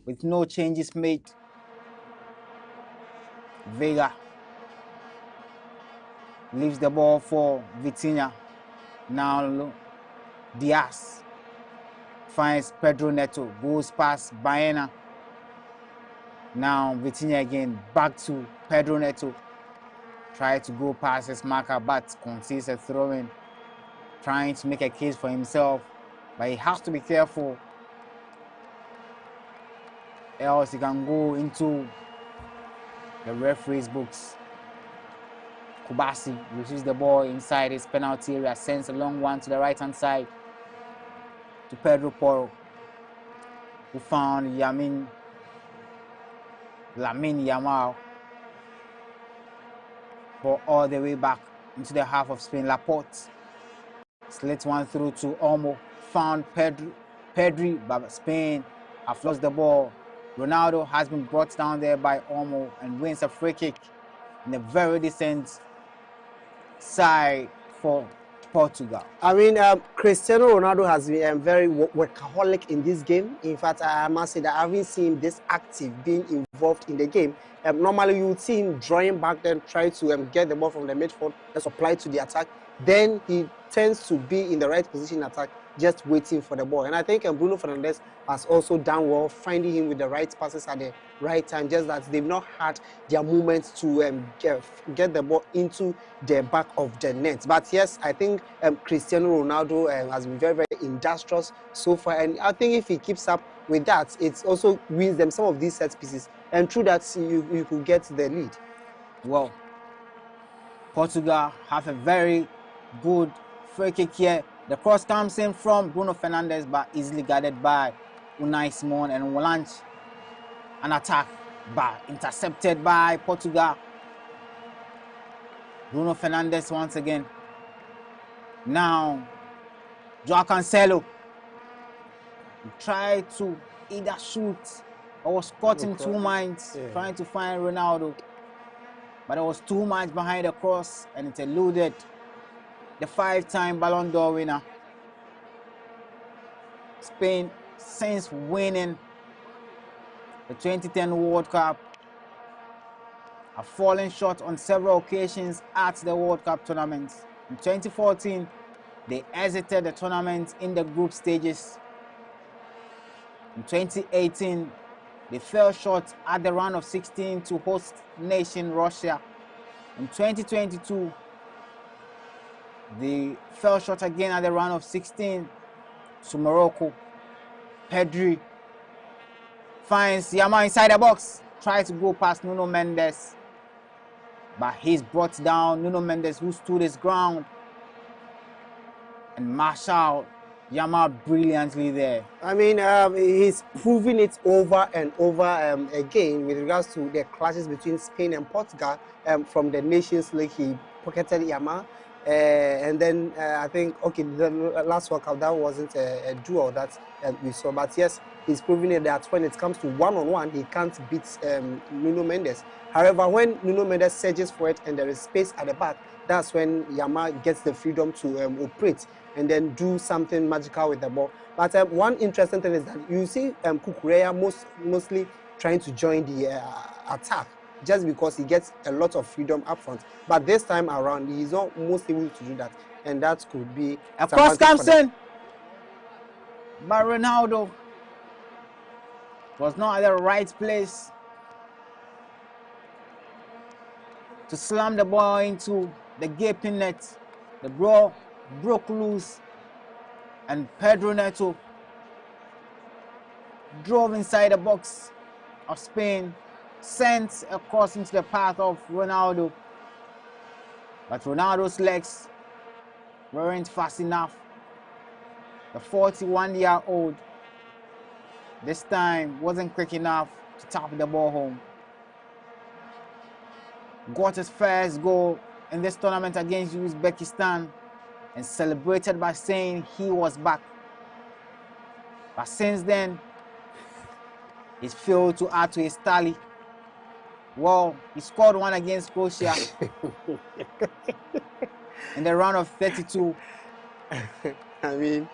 with no changes made. Vega leaves the ball for Vitinha. Now Diaz finds Pedro Neto, goes past Baena. Now Vitinha again, back to Pedro Neto. Try to go past his marker, but concedes a throw-in. Trying to make a case for himself, but he has to be careful, else he can go into the referee's books. Kubasi receives the ball inside his penalty area, sends a long one to the right-hand side to Pedro Porro, who found Lamine Yamal. Ball all the way back into the half of Spain. Laporte Slits one through to Olmo. Found Pedri, but Spain have lost the ball. Ronaldo has been brought down there by Olmo and wins a free kick in a very decent side for Portugal. I mean, Cristiano Ronaldo has been very workaholic in this game. In fact, I must say that I haven't seen him this active, being involved in the game. Normally, you would see him drawing back, then try to get the ball from the midfield and supply to the attack. Then he tends to be in the right position in attack, just waiting for the ball. And I think Bruno Fernandes has also done well, finding him with the right passes at the right time, just that they've not had their moments to get the ball into the back of the net. But yes, I think Cristiano Ronaldo has been very, very industrious so far. And I think if he keeps up with that, it also wins them some of these set pieces. And through that, you could get the lead. Well, Portugal have a very good free kick here. The cross comes in from Bruno Fernandes, but easily guarded by Unai Simon, and will launch an attack, but intercepted by Portugal. Bruno Fernandes once again. Now, Joao Cancelo tried to either shoot or was caught in two minds, trying to find Ronaldo. But there was too much behind the cross, and it eluded the 5-time Ballon d'Or winner. Spain, since winning the 2010 World Cup, have fallen short on several occasions at the World Cup tournaments. In 2014, they exited the tournament in the group stages. In 2018, they fell short at the round of 16 to host nation Russia. In 2022, they fell short again at the round of 16 to Morocco. Pedri finds Yamal inside the box, tries to go past Nuno Mendes, but he's brought down. Nuno Mendes, who stood his ground, and Marshall Yamal brilliantly there. I mean, he's proving it over and over again with regards to the clashes between Spain and Portugal. From the Nations League, he pocketed Yamal. And then I think, okay, the last World Cup, that wasn't a duel that we saw. But yes, he's proving it that when it comes to one-on-one, he can't beat Nuno Mendes. However, when Nuno Mendes surges for it and there is space at the back, that's when Yamal gets the freedom to operate and then do something magical with the ball. But one interesting thing is that you see Cucurella mostly trying to join the attack, just because he gets a lot of freedom up front. But this time around, he's not most able to do that. And that could be a cross comes in by Ronaldo. Was not at the right place to slam the ball into the gaping net. The ball broke loose, and Pedro Neto drove inside the box of Spain, sent a cross into the path of Ronaldo, but Ronaldo's legs weren't fast enough. The 41-year-old this time wasn't quick enough to tap the ball home. Got his first goal in this tournament against Uzbekistan and celebrated by saying he was back. But since then, he's failed to add to his tally. Well, he scored one against Croatia in the round of 32. I mean,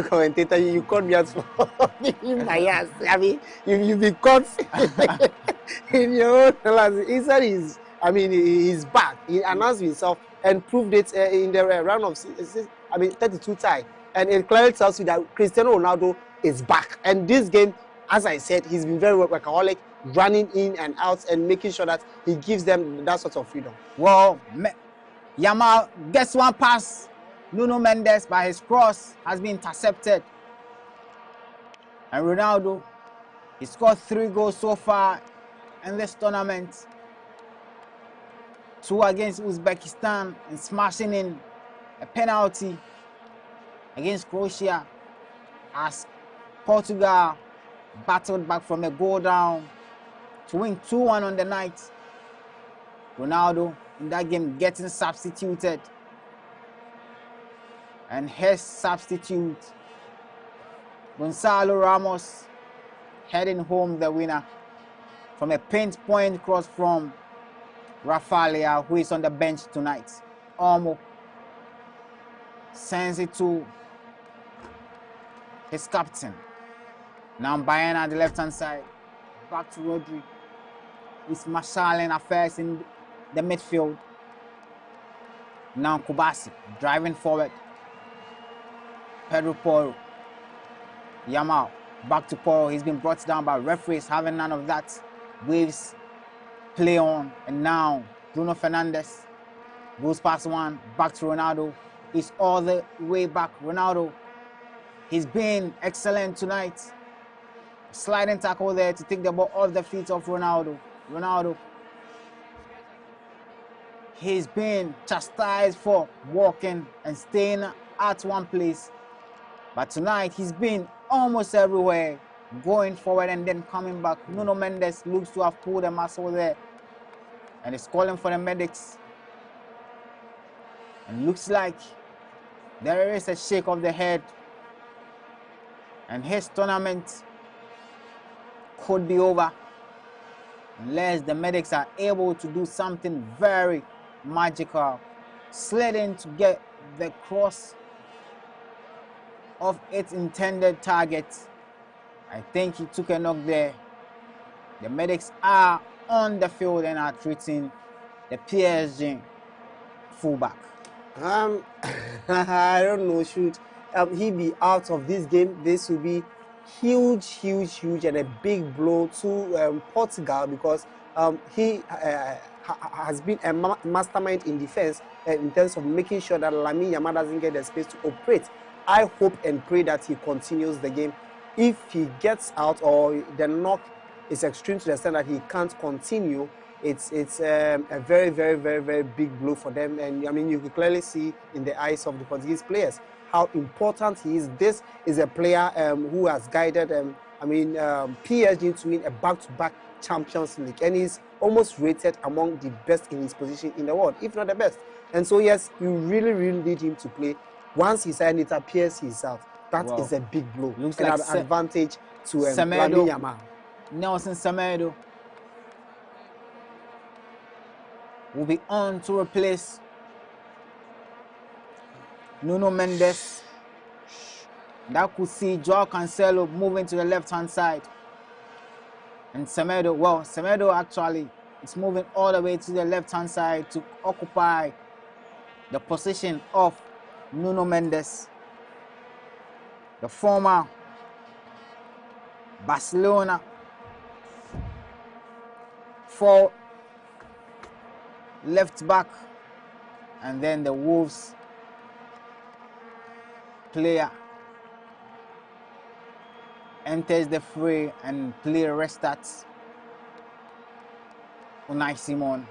commentator, you caught me out for being biased. I mean, you've been caught in your own language. He said he's back. He announced himself and proved it in the round of 32 tie. And it clearly tells you that Cristiano Ronaldo is back. And this game, as I said, he's been very workaholic, running in and out and making sure that he gives them that sort of freedom. Well, Yamal gets one pass. Nuno Mendes, by his cross, has been intercepted. And Ronaldo, he scored 3 goals so far in this tournament. 2 against Uzbekistan and smashing in a penalty against Croatia as Portugal battled back from a goal down to win 2-1 on the night. Ronaldo in that game getting substituted. And his substitute, Gonzalo Ramos, heading home the winner from a pinpoint cross from Rafael, who is on the bench tonight. Olmo sends it to his captain. Now Bayern at the left-hand side. Back to Rodri. He's marshalling affairs in the midfield. Now Kubasi driving forward. Pedro Porro. Yamal back to Porro. He's been brought down by referees, having none of that. Waves play on. And now Bruno Fernandes goes past one. Back to Ronaldo. He's all the way back. Ronaldo. He's been excellent tonight. Sliding tackle there to take the ball off the feet of Ronaldo. Ronaldo. He's been chastised for walking and staying at one place. But tonight he's been almost everywhere, going forward and then coming back. Nuno Mendes looks to have pulled a muscle there and is calling for the medics. And looks like there is a shake of the head. And his tournament could be over unless the medics are able to do something very magical. Slid in to get the cross of its intended target. I think he took a knock there. The medics are on the field and are treating the PSG fullback. I don't know, should he be out of this game? This will be huge and a big blow to Portugal, because he has been a mastermind in defense in terms of making sure that Lamine Yamal doesn't get the space to operate. I hope and pray that he continues the game. If he gets out or the knock is extreme to the extent that he can't continue, it's a very big blow for them. And I mean, you can clearly see in the eyes of the Portuguese players how important he is. This is a player who has guided PSG to win a back-to-back Champions League, and he's almost rated among the best in his position in the world, if not the best. And so yes, you really need him to play. Once he's out, it appears he's out. That is a big blow. Looks like an advantage to Lamine Yamal. Nelson Semedo will be on to replace Nuno Mendes. That could see Joao Cancelo moving to the left-hand side. And Semedo actually is moving all the way to the left-hand side to occupy the position of Nuno Mendes, the former Barcelona for left back, and then the Wolves player enters the fray and play restarts. Unai Simon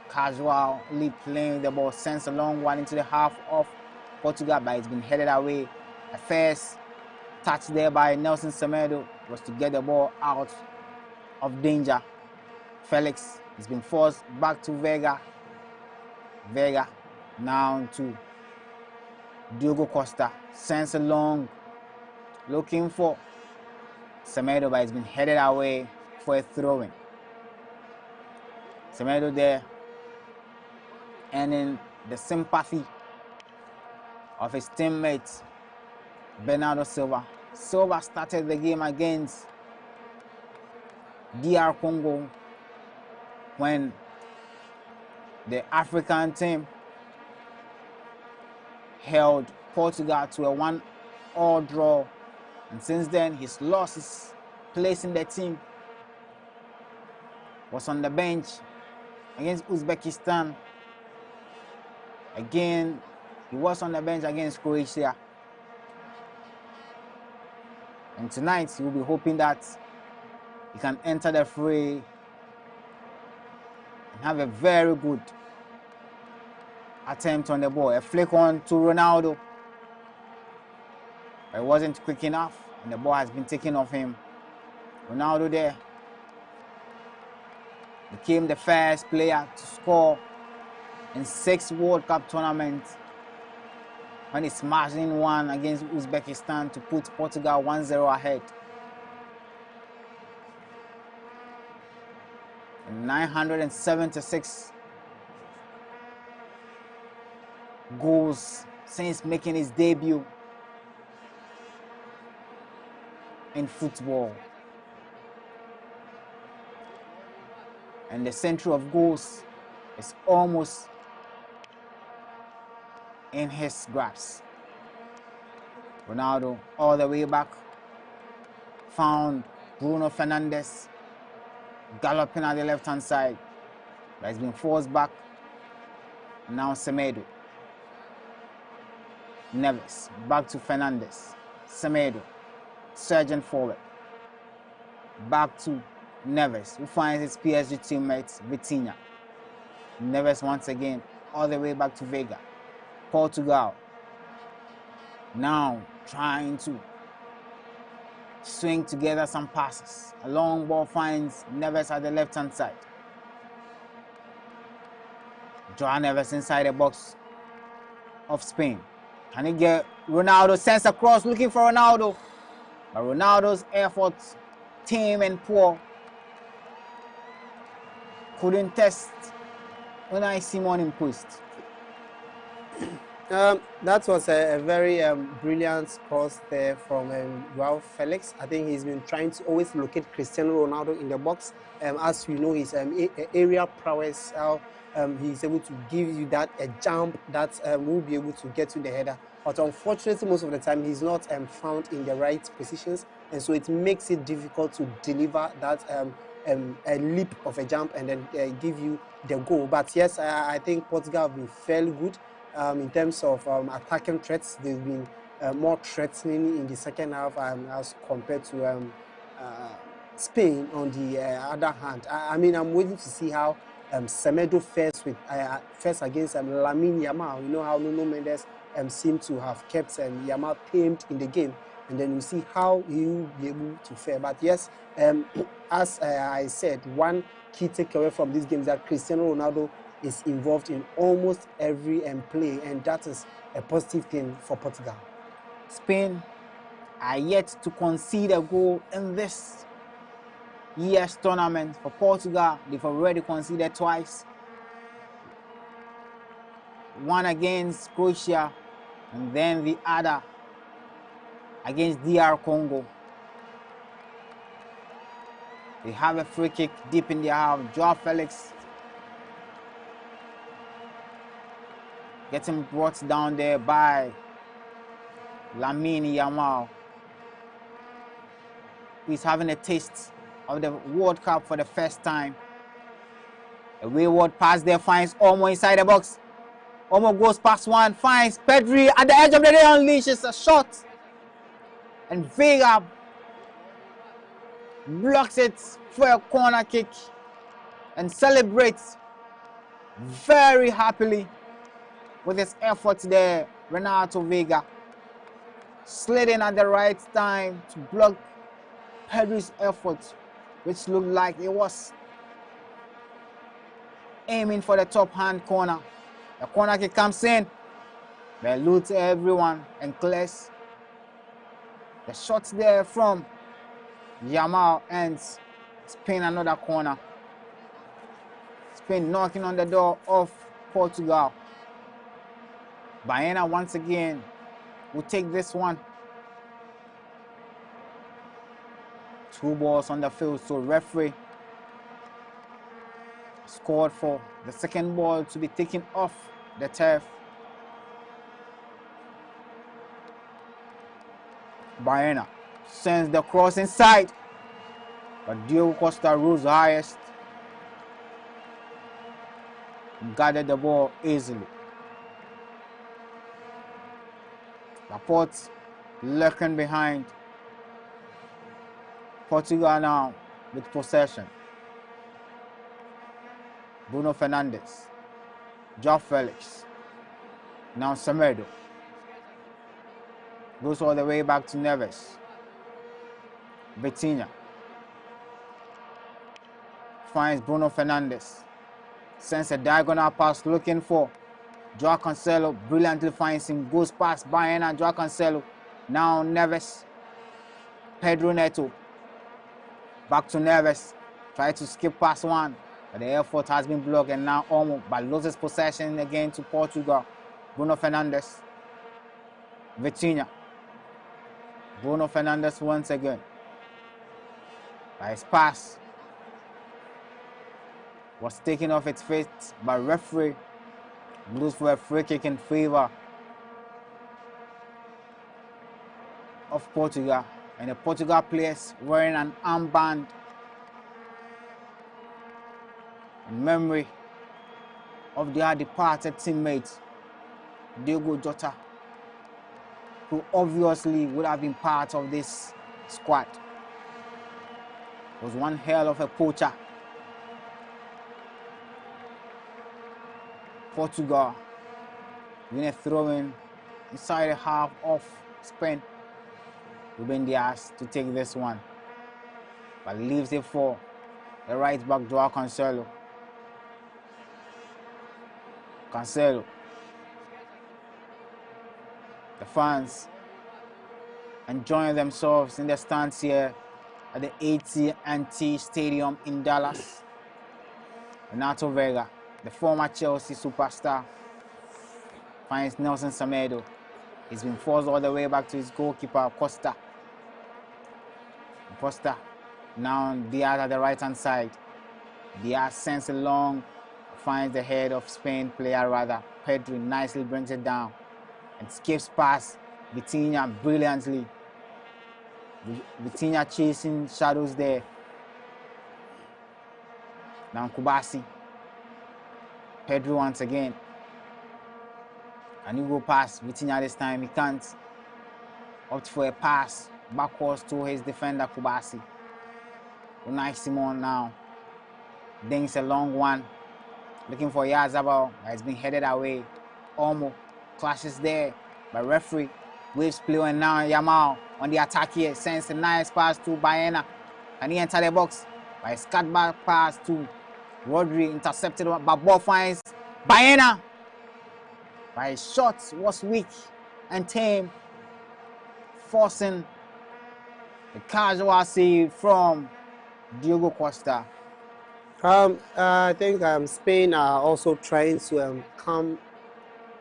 casually playing the ball, sends a long one into the half of Portugal, but it's been headed away. A first touch there by Nelson Semedo was to get the ball out of danger. Felix has been forced back to Vega. Vega now to Diogo Costa, sends a long, looking for Semedo, but it's been headed away for a throw-in. Semedo there, and in the sympathy of his teammate Bernardo Silva. Silva started the game against DR Congo when the African team held Portugal to a 1-1 draw, and since then he's lost his place in the team. Was on the bench against Uzbekistan. Again, he was on the bench against Croatia. And tonight he will be hoping that he can enter the fray and have a very good attempt on the ball. A flick on to Ronaldo, but it wasn't quick enough, and the ball has been taken off him. Ronaldo there became the first player to score in 6 World Cup tournaments when he smashed in one against Uzbekistan to put Portugal 1-0 ahead. 976 goals since making his debut in football. And the century of goals is almost in his grasp. Ronaldo all the way back found Bruno Fernandes galloping at the left-hand side, but he's been forced back. Now Semedo. Neves back to Fernandes. Semedo, surging forward. Back to Neves, who finds his PSG teammate Vitinha. Neves once again all the way back to Vega. Portugal now trying to swing together some passes. A long ball finds Neves at the left-hand side. Joao Neves inside the box of Spain. Can he get Ronaldo? Sends across looking for Ronaldo. But Ronaldo's efforts, tame and poor, couldn't test Unai Simon in post. That was a very brilliant cross there from Joao Felix. I think he's been trying to always locate Cristiano Ronaldo in the box. As you know, his area prowess, he's able to give you that a jump that will be able to get to the header. But unfortunately, most of the time, he's not found in the right positions. And so it makes it difficult to deliver that a leap of a jump and then give you the goal. But yes, I think Portugal have been fairly good. In terms of attacking threats, they've been more threatening in the second half as compared to Spain on the other hand. I mean, I'm waiting to see how Semedo fares against Lamine Yamal. You know how Nuno Mendes seemed to have kept Yamal tamed in the game, and then you see how he will be able to fare. But yes, as I said, one key takeaway from this game is that Cristiano Ronaldo is involved in almost every play, and that is a positive thing for Portugal. Spain are yet to concede a goal in this year's tournament. For Portugal, they've already conceded twice. One against Croatia, and then the other against DR Congo. They have a free kick deep in their half. Joao Felix getting brought down there by Lamine Yamal, who is having a taste of the World Cup for the first time. A wayward pass there finds Olmo inside the box. Olmo goes past one, finds Pedri at the edge of the day, unleashes a shot. And Vega blocks it for a corner kick and celebrates very happily with his efforts there. Renato Vega slid in at the right time to block Pedri's efforts, which looked like it was aiming for the top hand corner. The corner kick comes in, they eludes everyone and clears. The shots there from Yamal ends. Spain another corner. Spain knocking on the door of Portugal. Baena once again will take this one. 2 balls on the field, so referee scored for the second ball to be taken off the turf. Baena sends the cross inside, but Diogo Costa rose highest, gathered the ball easily. Laporte lurking behind. Portugal now with possession. Bruno Fernandes. Joao Felix. Now Semedo. Goes all the way back to Neves. Vitinha. Finds Bruno Fernandes. Sends a diagonal pass looking for Joao Cancelo brilliantly finds him, goes past Baena, Joao Cancelo. Now Neves. Pedro Neto. Back to Neves. Try to skip past one. But the effort has been blocked, and now Olmo, but loses possession again to Portugal. Bruno Fernandes. Vitinha. Bruno Fernandes once again. But his pass was taken off its feet by referee. Blues for a free kick in favor of Portugal. And the Portugal players wearing an armband in memory of their departed teammate, Diogo Jota, who obviously would have been part of this squad. Was one hell of a poacher. Portugal win a throw-in inside the half of Spain. Ruben Diaz to take this one, but leaves it for the right back Joao Cancelo. Cancelo. The fans enjoying themselves in the stands here at the AT&T Stadium in Dallas. Renato Vega, the former Chelsea superstar, finds Nelson Semedo. He's been forced all the way back to his goalkeeper, Costa. Costa, now Diaz at the right-hand side. Diaz sends it long, finds the head of Spain player rather. Pedri nicely brings it down and skips past Vitinha brilliantly. Vitinha chasing shadows there. Now Kubasi. Pedri once again. And you go past Vitinha this time. He can't opt for a pass backwards to his defender Kubasi. Unai Simon now. Dings a long one. Looking for Yazabal. It's been headed away. Olmo clashes there. But referee waves play, and now Yamal on the attack here. Sends a nice pass to Baena. And he enter the box. By a scat back pass to Rodri, intercepted, but ball finds Baena. But his shot was weak and tame, forcing the casual save from Diogo Costa. I think Spain are also trying to come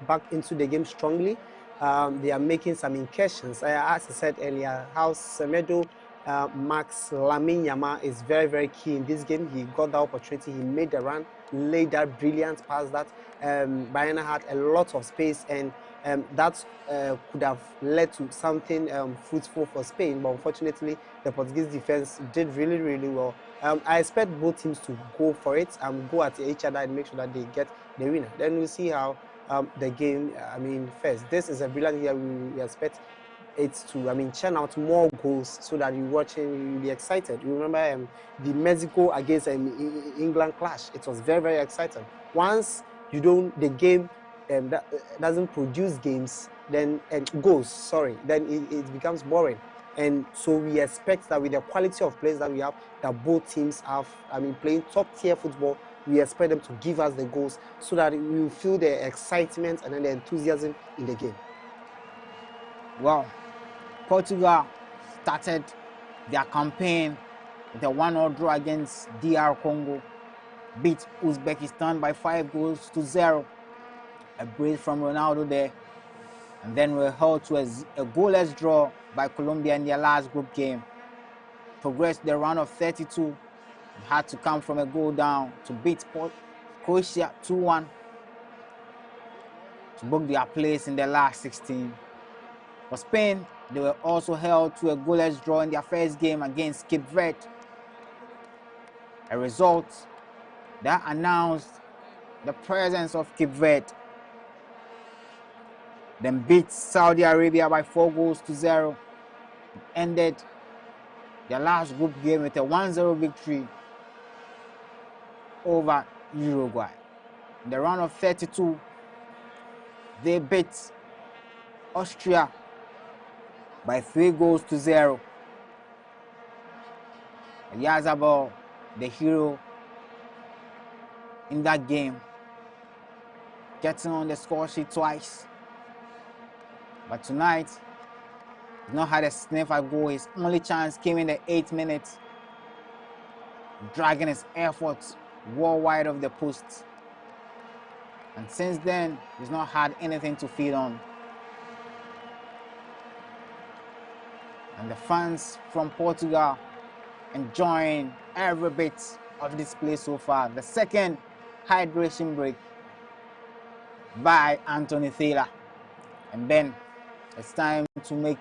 back into the game strongly. They are making some incursions. As I said earlier, how Semedo marks Lamine Yamal is very, very key in this game. He got the opportunity, he made the run, laid that brilliant pass that Baena had a lot of space, and that could have led to something fruitful for Spain. But unfortunately, the Portuguese defense did really, really well. I expect both teams to go for it and go at each other and make sure that they get the winner. Then we'll see how the game, first. This is a brilliant year. We expect it to, churn out more goals so that you're watching, you'll be excited. You remember the Mexico against England clash? It was very, very exciting. Once the game that doesn't produce games, then goals, then it becomes boring. And so we expect that with the quality of players that we have, that both teams have, playing top-tier football, we expect them to give us the goals so that we will feel the excitement and then the enthusiasm in the game. Well, Portugal started their campaign with a 1-0 draw against DR Congo, beat Uzbekistan by 5-0. A brace from Ronaldo there, and then were held to a goalless draw by Colombia in their last group game. Progressed the round of 32, and had to come from a goal down to beat Croatia 2-1 to book their place in the last 16. For Spain, they were also held to a goalless draw in their first game against Cape Verde. A result that announced the presence of Cape Verde. Then beat Saudi Arabia by 4-0. Ended their last group game with a 1-0 victory over Uruguay. In the round of 32, they beat Austria by 3-0. Yazabal, the hero in that game, getting on the score sheet twice. But tonight, he's not had a sniff at goal. His only chance came in the 8th minute, dragging his efforts wall wide of the post. And since then, he's not had anything to feed on. And the fans from Portugal enjoying every bit of this play so far. The second hydration break by Anthony Taylor. And then it's time to make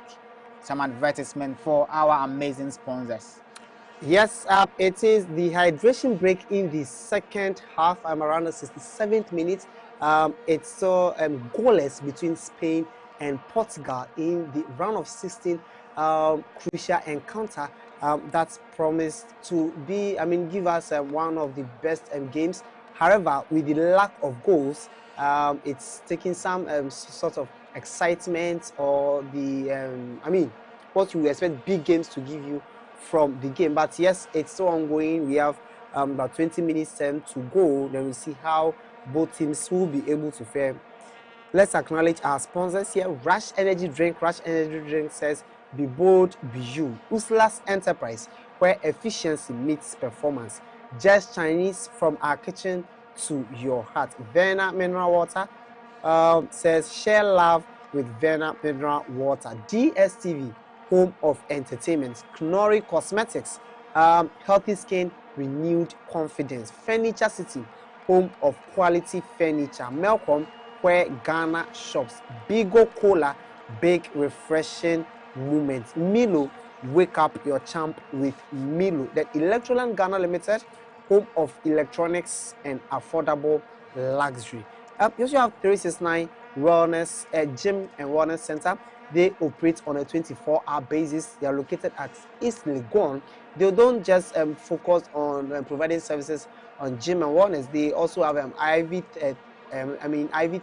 some advertisement for our amazing sponsors. Yes, it is the hydration break in the second half. I'm around the 67th minute. It's so goalless between Spain and Portugal in the round of 16 crucial encounter that's promised to be, give us one of the best games. However, with the lack of goals, it's taking some sort of excitement or the, what you expect big games to give you from the game. But yes, it's still ongoing. We have about 20 minutes to go. Then we'll see how both teams will be able to fare. Let's acknowledge our sponsors here. Rush Energy Drink. Rush Energy Drink says, be bold, be you. Usla's Enterprise, where efficiency meets performance. Just Chinese, from our kitchen to your heart. Verna Mineral Water says, share love with Verna Mineral Water. DSTV, home of entertainment. Knorri Cosmetics, healthy skin, renewed confidence. Furniture City, home of quality furniture. Melcom, where Ghana shops. Bigo Cola, big refreshing moments. Milo, wake up your champ with Milo. The Electroland Ghana Limited, home of electronics and affordable luxury. You also have 369 Wellness Gym and Wellness Center. They operate on a 24-hour basis. They are located at East Legon. They don't just focus on providing services on gym and wellness. They also have IV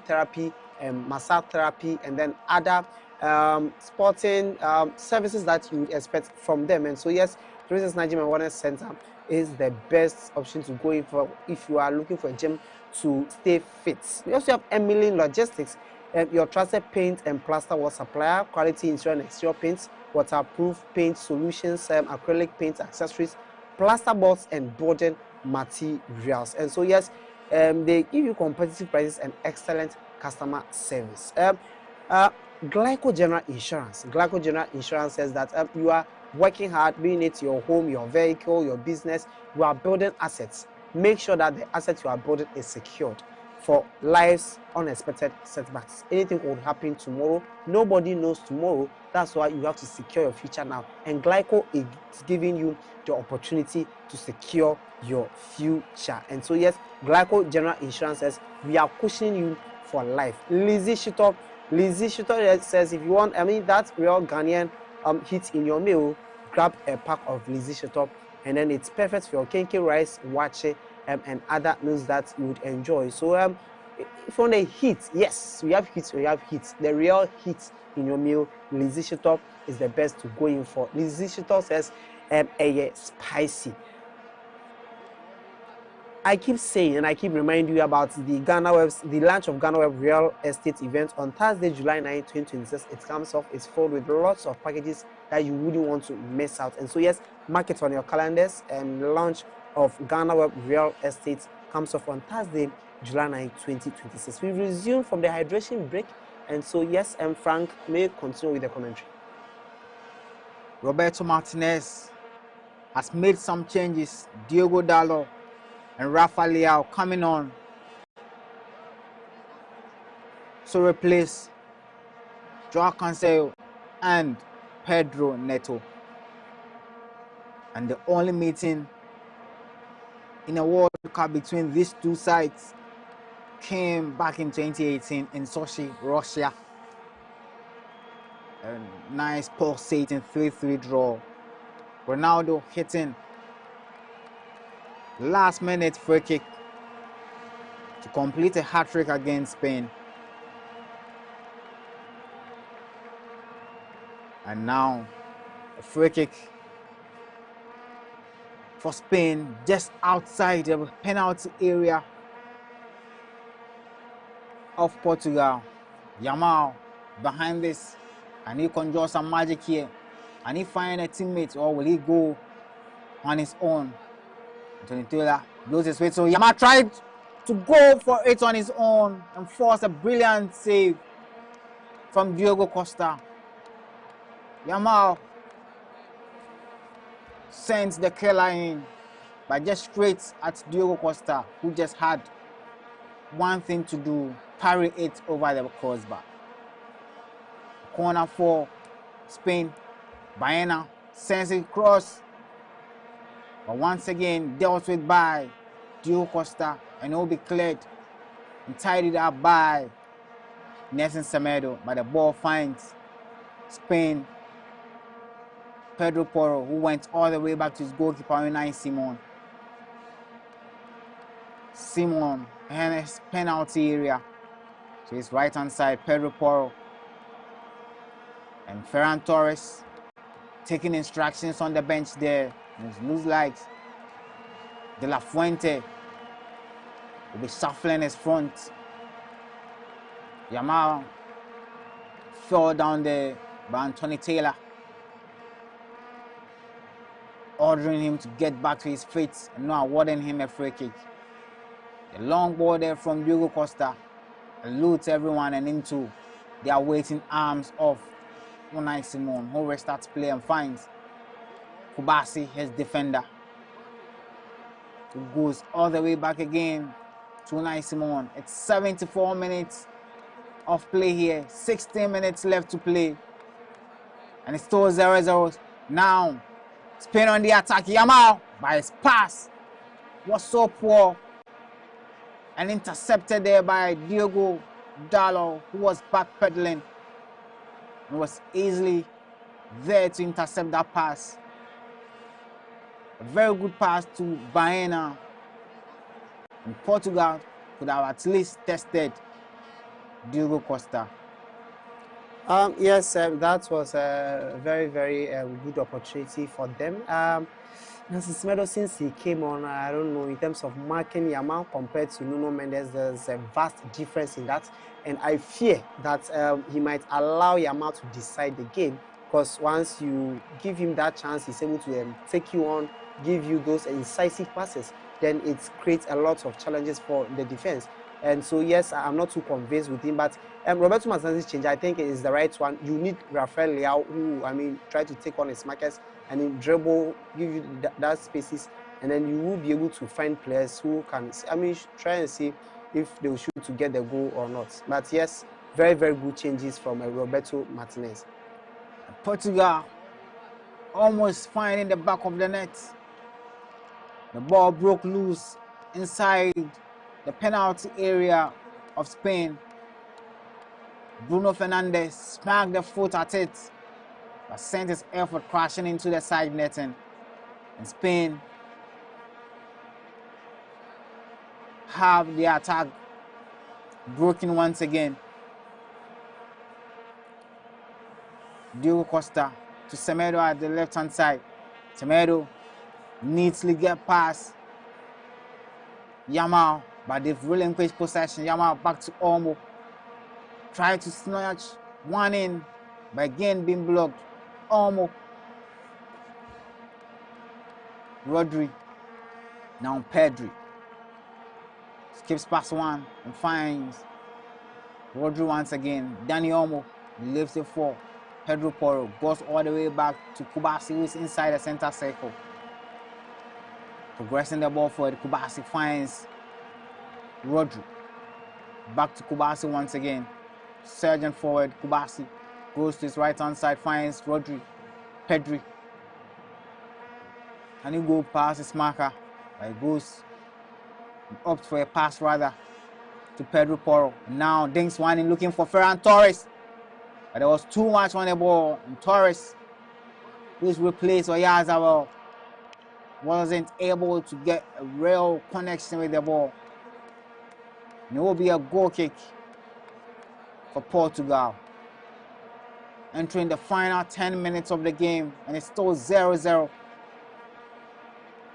therapy, massage therapy, and then other sporting services that you would expect from them. And so yes, 369 Gym and Wellness Center is the best option to go in for if you are looking for a gym to stay fit. We also have Emily Logistics, your trusted paint and plaster wall supplier, quality interior and exterior paints, waterproof paint solutions, acrylic paint accessories, plaster boards, and boarding materials. And so yes, they give you competitive prices and excellent customer service. Glyco General Insurance. Glyco General Insurance says that you are working hard, being it your home, your vehicle, your business, you are building assets. Make sure that the asset you are building is secured for life's unexpected setbacks. Anything could happen tomorrow. Nobody knows tomorrow. That's why you have to secure your future now. And Glyco is giving you the opportunity to secure your future. And so yes, Glyco General Insurance says we are pushing you for life. Lizzie Shito says if you want, that real Ghanaian hit in your meal, grab a pack of Lizzie Shito, and then it's perfect for your kenke rice, wache, and other meals that you would enjoy. So if you want a hit, yes, we have hits. The real hit in your meal, Lizzie Shito is the best to go in for. Lizzie Shito says spicy. I keep saying and I keep reminding you about the launch of GhanaWeb Real Estate event on Thursday, July 9, 2026. It comes off. It's filled with lots of packages that you wouldn't want to miss out. And so yes, mark it on your calendars. And the launch of GhanaWeb Real Estate comes off on Thursday, July 9, 2026. We resume from the hydration break. And so yes, Frank may continue with the commentary. Roberto Martinez has made some changes. Diogo Dalot and Rafa Leao coming on to replace Joao Cancelo and Pedro Neto. And the only meeting in a World Cup between these two sides came back in 2018 in Sochi, Russia. A nice pulsating 3-3 draw. Ronaldo hitting last minute free kick to complete a hat-trick against Spain. And now a free kick for Spain just outside the penalty area. of Portugal. Yamal behind this. Can he conjure some magic here? Can he find a teammate, or will he go on his own? Anthony Taylor blows his way. So Yamal tried to go for it on his own and force a brilliant save from Diogo Costa. Yamal sends the killer in, but just straight at Diogo Costa, who just had one thing to do: parry it over the crossbar. Corner for Spain. Baena sends it across, but once again dealt with by Diogo Costa, and it will be cleared and tidied up by Nelson Semedo. But the ball finds Spain. Pedro Porro, who went all the way back to his goalkeeper, Unai Simon. Simon in his penalty area, to his right hand side. Pedro Porro and Ferran Torres taking instructions on the bench there. It looks like De La Fuente will be shuffling his front. Yamal fell down there by Anthony Taylor, ordering him to get back to his feet and not awarding him a free kick. The long ball there from Diogo Costa eludes everyone and into the awaiting arms of Unai Simon, who restarts play and finds Kubasi, his defender, who goes all the way back again to Unai Simon. It's 74 minutes of play here, 16 minutes left to play, and it's still 0-0. Now Spain on the attack. Yamal, by his pass, was so poor and intercepted there by Diogo Dalot, who was backpedaling and was easily there to intercept that pass. A very good pass to Baena, and Portugal could have at least tested Diogo Costa. Yes, that was a very, very good opportunity for them. Semedo, since he came on, I don't know, in terms of marking Yamal compared to Nuno Mendes, there's a vast difference in that. And I fear that he might allow Yamal to decide the game, because once you give him that chance, he's able to take you on, give you those incisive passes. Then it creates a lot of challenges for the defense. And so, yes, I'm not too convinced with him, but Roberto Martinez's change, I think, is the right one. You need Rafael Leao, who, try to take on his markers and then dribble, give you that spaces, and then you will be able to find players who can, try and see if they will shoot to get the goal or not. But yes, very, very good changes from Roberto Martinez. Portugal almost finding the back of the net. The ball broke loose inside the penalty area of Spain. Bruno Fernandes smacked the foot at it, but sent his effort crashing into the side netting. And Spain have the attack broken once again. Diogo Costa to Semedo at the left hand side. Semedo neatly get past Yamal, but they've relinquished possession. Yamal back to Olmo. Try to snatch one in, but again being blocked. Olmo. Rodri. Now Pedri. Skips past one and finds Rodri once again. Dani Olmo lifts it for Pedro Porro. Goes all the way back to Kubasi, who is inside the center circle. Progressing the ball forward. Kubasi finds Rodri. Back to Kubasi once again. Surging forward. Kubasi goes to his right hand side, finds Rodri. Pedri. Can he go past his marker? He goes up for a pass rather to Pedro Porro. Now dinks one in looking for Ferran Torres. But there was too much on the ball. And Torres, who is replaced by Oyarzabal, wasn't able to get a real connection with the ball. And it will be a goal kick for Portugal. Entering the final 10 minutes of the game, and it's still 0-0.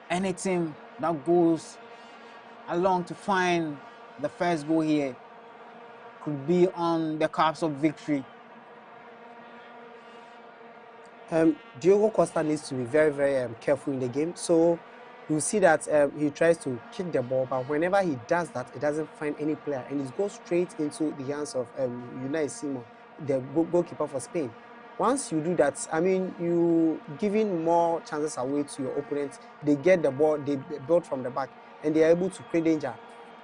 Any team that goes along to find the first goal here could be on the cups of victory. Diogo Costa needs to be very, very careful in the game. So you see that he tries to kick the ball, but whenever he does that, he doesn't find any player, and it goes straight into the hands of Unai Simon, the goalkeeper for Spain. Once you do that, I mean, you giving more chances away to your opponents. They get the ball, they build from the back, and they are able to create danger.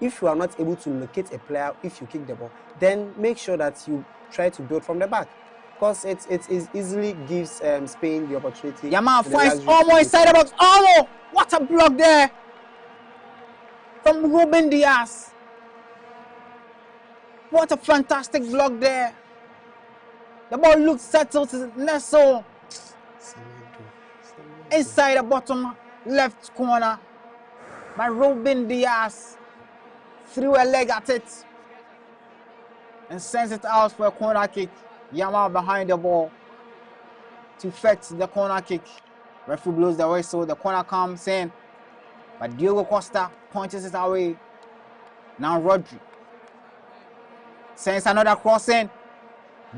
If you are not able to locate a player, if you kick the ball, then make sure that you try to build from the back, because it easily gives Spain the opportunity. Yamal finds Olmo inside the box. Olmo! What a block there from Ruben Diaz. What a fantastic block there. The ball looks settled to Neso. Inside the bottom left corner by Ruben Diaz. Threw a leg at it and sends it out for a corner kick. Yamal behind the ball to effect the corner kick. Referee blows the whistle. The corner comes in, but Diogo Costa punches it away. Now Rodri sends another cross in.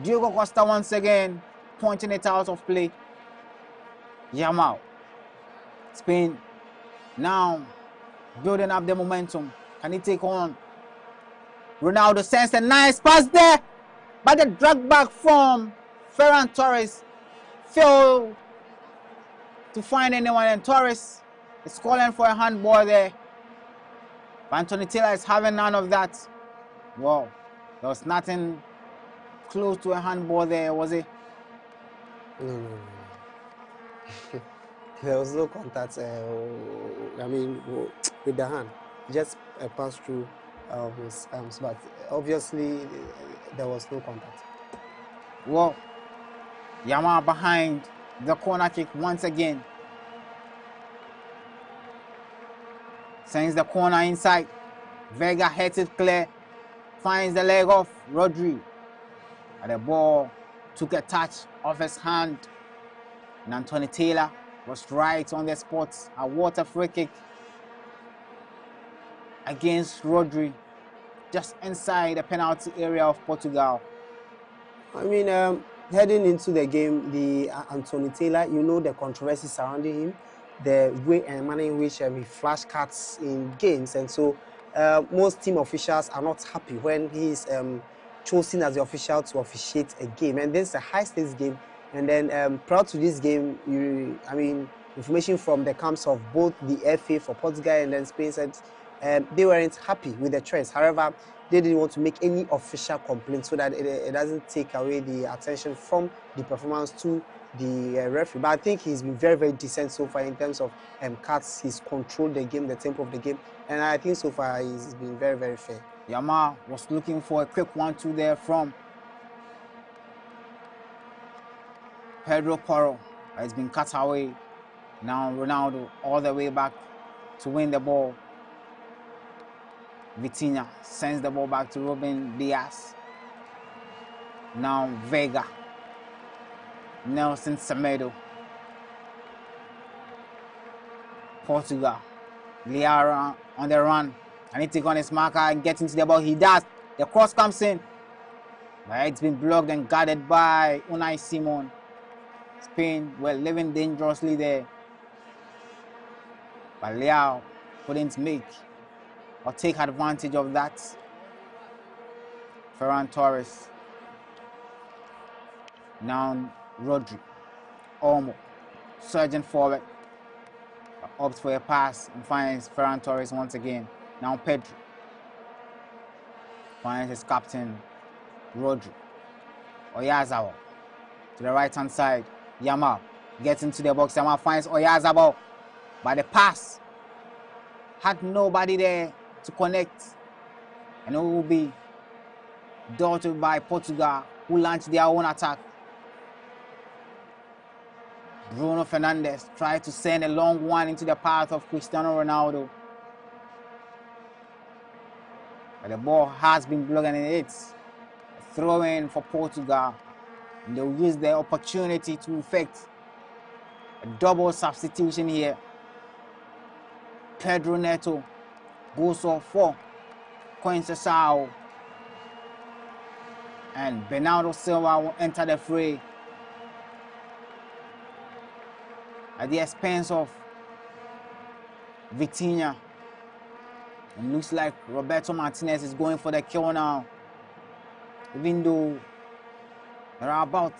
Diogo Costa once again punching it out of play. Yamal. Spain now building up the momentum. Can he take on? Ronaldo sends a nice pass there, but the drag back from Ferran Torres failed to find anyone, and Torres is calling for a handball there. But Anthony Taylor is having none of that. Wow, there was nothing close to a handball there, was it? No. There was no contact. I mean, with the hand, just a pass through his arms. But obviously, there was no contact. Well, Yamal behind the corner kick once again. Sends the corner inside. Vega heads it clear. Finds the leg off Rodri. And the ball took a touch off his hand. And Anthony Taylor was right on the spot. A water free kick against Rodri, just inside the penalty area of Portugal. I mean, heading into the game, the Anthony Taylor, you know, the controversy surrounding him, the way and manner in which he flash cards in games, and so most team officials are not happy when he is chosen as the official to officiate a game, and this is a high-stakes game. And then prior to this game, information from the camps of both the FA for Portugal and then Spain said they weren't happy with the choice. However, they didn't want to make any official complaints so that it doesn't take away the attention from the performance to the referee. But I think he's been very, very decent so far in terms of cards. He's controlled the game, the tempo of the game, and I think so far he's been very, very fair. Yamal was looking for a quick 1-2 there from Pedro Porro. It's been cut away. Now Ronaldo all the way back to win the ball. Vitinha sends the ball back to Ruben Diaz. Now Vega. Nelson Semedo. Portugal. Liara on the run. And he take on his marker and get into the ball. He does. The cross comes in. But it's been blocked and guarded by Unai Simon. Spain were living dangerously there. But Leao couldn't make or take advantage of that. Ferran Torres. Now Rodri. Olmo. Surging forward. Opts for a pass and finds Ferran Torres once again. Now Pedro. Finds his captain, Rodri. Oyarzabal. To the right hand side. Yamal gets into the box. Yamal finds Oyarzabal. But the pass had nobody there to connect. And it will be dotted by Portugal, who launched their own attack. Bruno Fernandes tried to send a long one into the path of Cristiano Ronaldo. But the ball has been blocked, and it's a throw-in for Portugal. And they'll use the opportunity to effect a double substitution here. Pedro Neto goes off for Conceição. And Bernardo Silva will enter the fray at the expense of Vitinha. It looks like Roberto Martinez is going for the kill now, even though there are about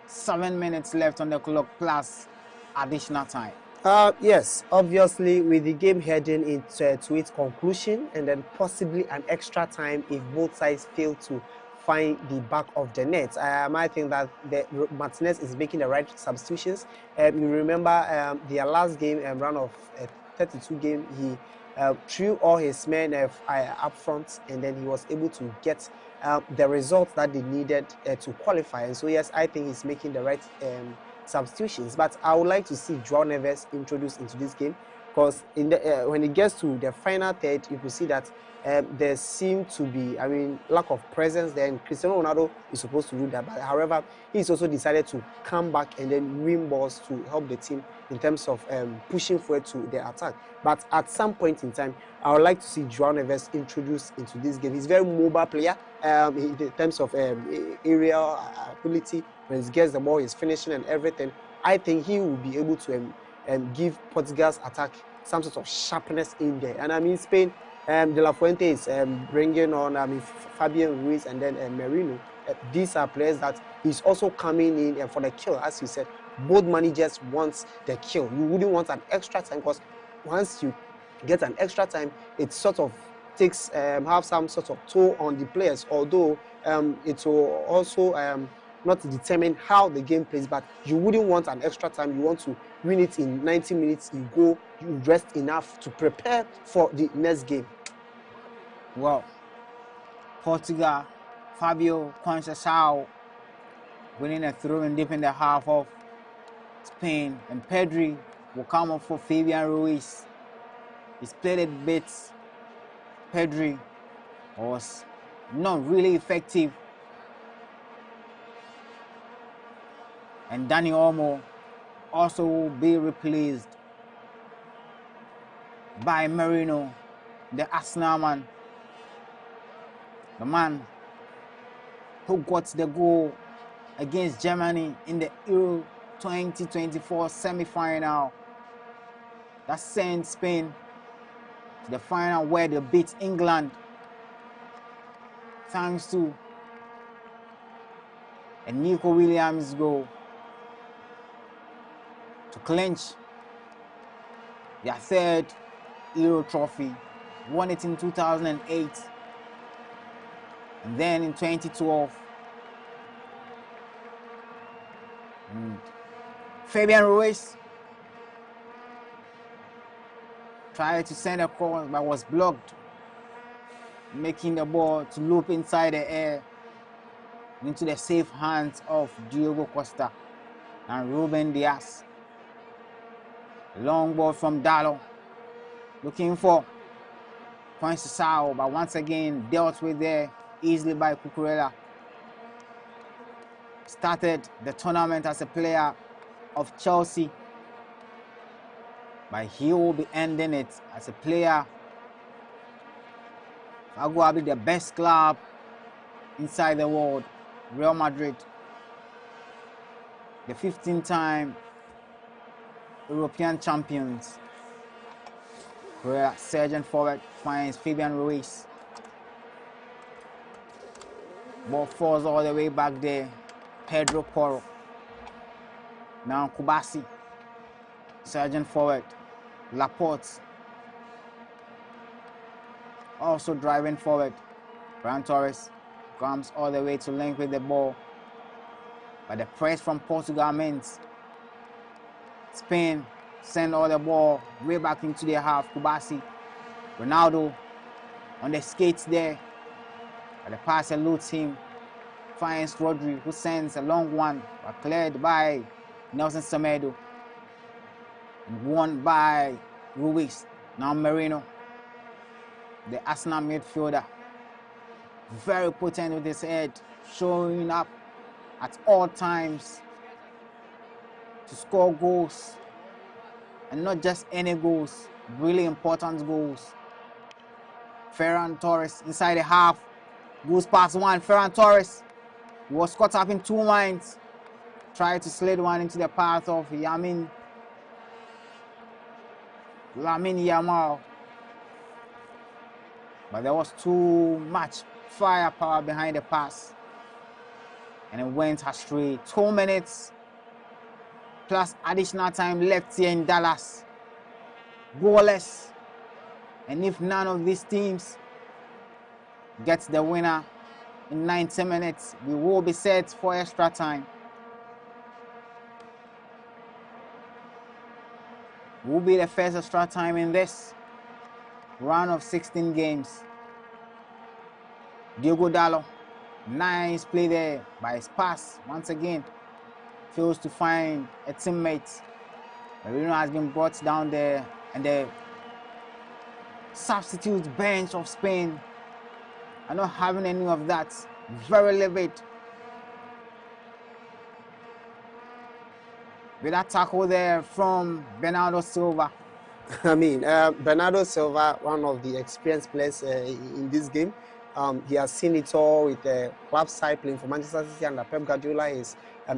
7 minutes left on the clock plus additional time. Yes, obviously with the game heading into to its conclusion and then possibly an extra time if both sides fail to find the back of the net. I think that Martinez is making the right substitutions. You remember their last game run of 32 game, he threw all his men up front, and then he was able to get the results that they needed to qualify. And so yes, I think he's making the right substitutions. But I would like to see João Neves introduced into this game, because in the when it gets to the final third, you could see that there seemed to be, lack of presence there. And Cristiano Ronaldo is supposed to do that, but however, he's also decided to come back and then win balls to help the team in terms of pushing forward to the attack. But at some point in time, I would like to see João Neves introduced into this game. He's a very mobile player in terms of aerial ability. When he gets the ball, he's finishing and everything. I think he will be able to give Portugal's attack some sort of sharpness in there. And Spain, De La Fuente is bringing on Fabian Ruiz and then Merino. These are players that he's also coming in for the kill. As you said, both managers want the kill. You wouldn't want an extra time, because once you get an extra time, it sort of takes have some sort of toll on the players. Although it will also not determine how the game plays, but you wouldn't want an extra time. You want to win it in 90 minutes. You rest enough to prepare for the next game. Well, Portugal, Fabio Conceição winning a throw-in deep in the half of Spain, and Pedri will come up for Fabian Ruiz. He's played it bits. Pedri was not really effective, and Dani Olmo also will be replaced by Merino, the Arsenal man, the man who got the goal against Germany in the Euro 2024 semi-final that sent Spain to the final, where they beat England thanks to a Nico Williams goal to clinch their third Euro trophy. Won it in 2008, and then in 2012. And Fabian Ruiz tried to send a cross but was blocked, making the ball to loop inside the air into the safe hands of Diogo Costa and Ruben Dias. Long ball from Dalot, looking for Conceição, but once again dealt with there easily by Cucurella. Started the tournament as a player of Chelsea, but he will be ending it as a player of arguably the best club inside the world, Real Madrid. The 15-time European champions. Where Sergeant forward finds Fabian Ruiz. Ball falls all the way back there. Pedro Porro. Now Kubasi. Sergeant forward. Laporte. Also driving forward. Ferran Torres comes all the way to link with the ball. But the press from Portugal means Spain send all the ball way back into their half. Kubasi, Ronaldo on the skates there, but the pass eludes him. Finds Rodri, who sends a long one, but cleared by Nelson Semedo and won by Ruiz. Now Merino, the Arsenal midfielder, very potent with his head, showing up at all times to score goals, and not just any goals, really important goals. Ferran Torres inside the half, goes past one. Ferran Torres He was caught up in two minds. Tried to slide one into the path of Lamine Yamal. But there was too much firepower behind the pass. And it went astray. 2 minutes plus additional time left here in Dallas. Goalless. And if none of these teams gets the winner in 90 minutes, we will be set for extra time. Will be the first extra time in this round of 16 games. Diogo Dalot, nice play there by his pass. Once again, fails to find a teammate. Marino has been brought down there, and the substitute bench of Spain are not having any of that. Very livid. With that tackle there from Bernardo Silva. I mean, Bernardo Silva, one of the experienced players in this game. He has seen it all with the club side playing for Manchester City under Pep Guardiola. His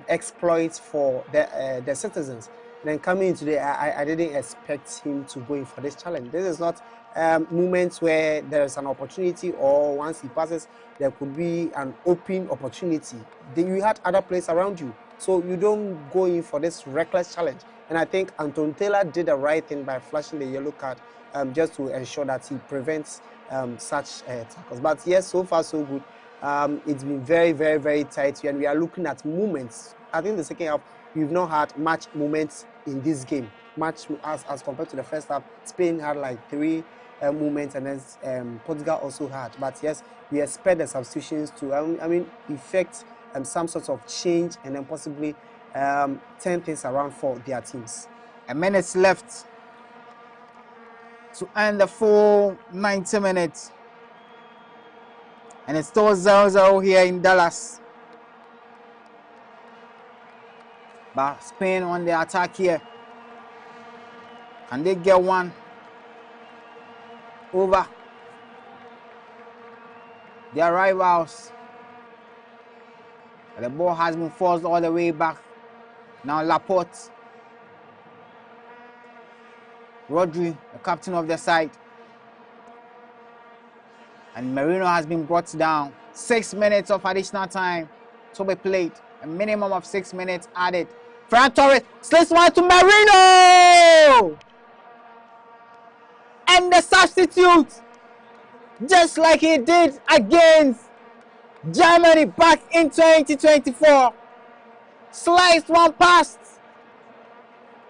exploits for the citizens. Then coming into the, I didn't expect him to go in for this challenge. This is not moments where there is an opportunity, or once he passes, there could be an open opportunity. You had other players around you, so you don't go in for this reckless challenge. And I think Anton Taylor did the right thing by flashing the yellow card, just to ensure that he prevents such tackles. But yes, so far so good. It's been very, very, very tight, and we are looking at moments. I think the second half, we've not had much moments in this game, much as compared to the first half. Spain had like 3 moments, and then Portugal also had. But yes, we expect the substitutions to, effect some sort of change, and then possibly turn things around for their teams. A minute left to end the full 90 minutes. And it's still 0-0 here in Dallas. But Spain on the attack here. Can they get one over their rivals? The ball has been forced all the way back. Now Laporte. Rodri, the captain of the side. And Marino has been brought down. 6 minutes of additional time to be played. A minimum of 6 minutes added. Ferran Torres slips one to Marino! And the substitute, just like he did against Germany back in 2024. Sliced one past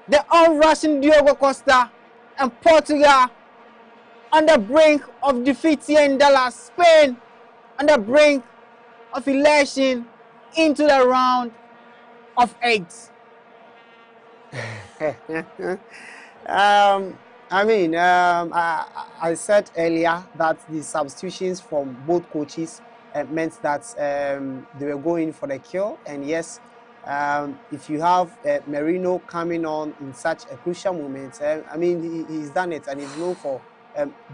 the on-rushing Diogo Costa, and Portugal on the brink of defeat here in Dallas. Spain on the brink of election into the round of 8. I said earlier that the substitutions from both coaches meant that they were going for the kill. And yes, if you have Marino coming on in such a crucial moment, he's done it, and he's known for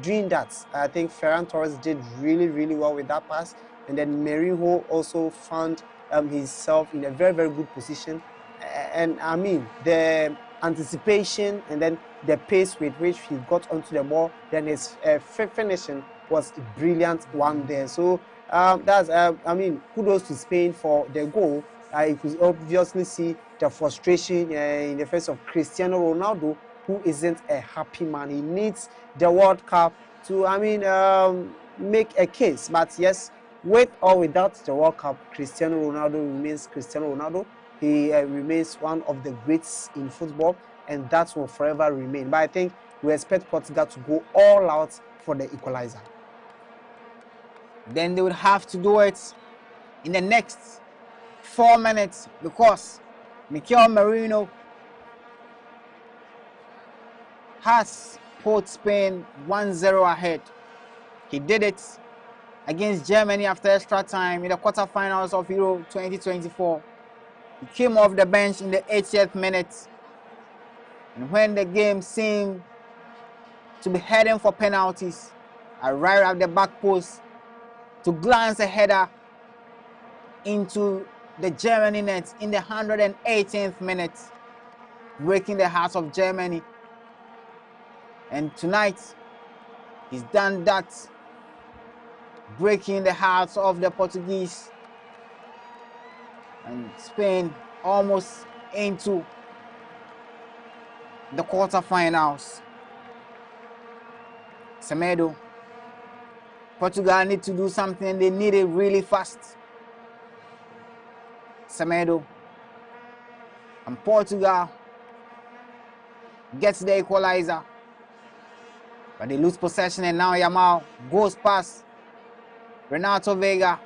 doing that. I think Ferran Torres did really, really well with that pass, and then Marino also found himself in a very, very good position. And the anticipation and then the pace with which he got onto the ball, then his finishing was a brilliant one there. So kudos to Spain for the goal. You could obviously see the frustration in the face of Cristiano Ronaldo, who isn't a happy man. He needs the World Cup to, make a case. But yes, with or without the World Cup, Cristiano Ronaldo remains Cristiano Ronaldo. He remains one of the greats in football, and that will forever remain. But I think we expect Portugal to go all out for the equalizer. Then they would have to do it in the next 4 minutes, because Mikel Merino has put Spain 1-0 ahead. He did it against Germany after extra time in the quarterfinals of Euro 2024. He came off the bench in the 80th minute. And when the game seemed to be heading for penalties, arrived at the back post to glance a header into the Germany net in the 118th minute, breaking the hearts of Germany. And tonight, he's done that, breaking the hearts of the Portuguese. And Spain almost into the quarterfinals. Semedo. Portugal need to do something. They need it really fast. Semedo. And Portugal gets the equalizer. But they lose possession, and now Yamal goes past Renato Vega,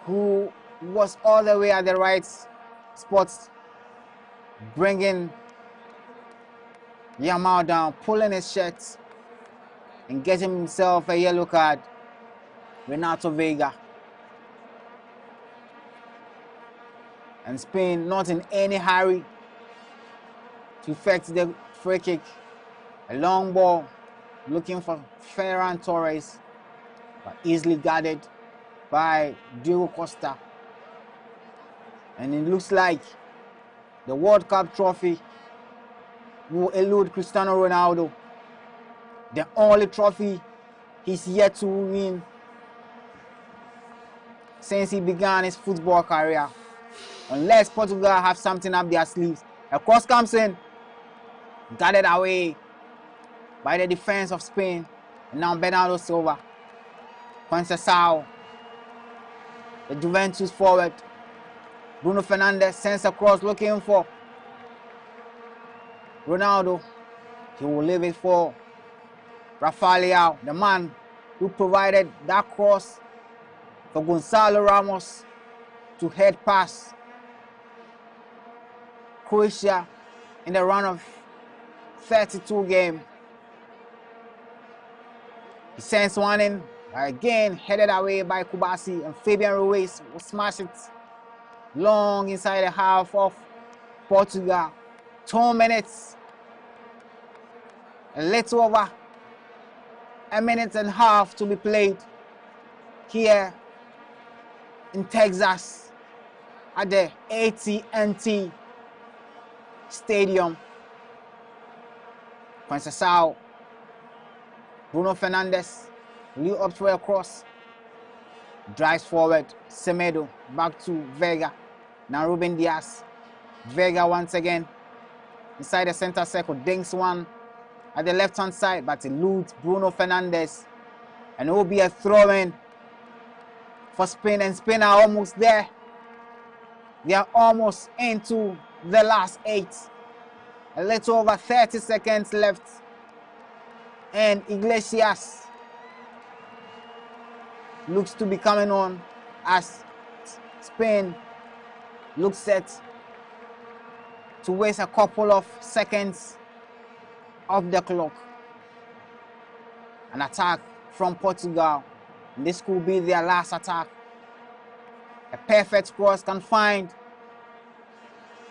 who was all the way at the right spots, bringing Yamal down, pulling his shirt and getting himself a yellow card. Renato Vega. And Spain not in any hurry to effect the free kick. A long ball looking for Ferran Torres, but easily guarded by Diego Costa. And it looks like the World Cup trophy will elude Cristiano Ronaldo. The only trophy he's yet to win since he began his football career. Unless Portugal have something up their sleeves. A cross comes in, guarded away by the defense of Spain. And now Bernardo Silva. Conceição, the Juventus forward. Bruno Fernandes sends across looking for Ronaldo. He will leave it for Rafael, the man who provided that cross for Gonzalo Ramos to head past Croatia in the run of 32 game. He sends one in, again headed away by Kubasi, and Fabian Ruiz will smash it long inside the half of Portugal. 2 minutes, a little over a minute and a half to be played here in Texas at the AT&T Stadium. Conceição, Bruno Fernandes, Leo up for a cross, drives forward. Semedo back to Vega. Now Ruben Diaz. Vega once again inside the center circle, dinks one at the left hand side, but eludes Bruno Fernandes, and it will be a throw-in for Spain. And Spain are almost there. They are almost into the last 8. A little over 30 seconds left, and Iglesias looks to be coming on as Spain looks set to waste a couple of seconds of the clock. An attack from Portugal. And this could be their last attack. A perfect cross can find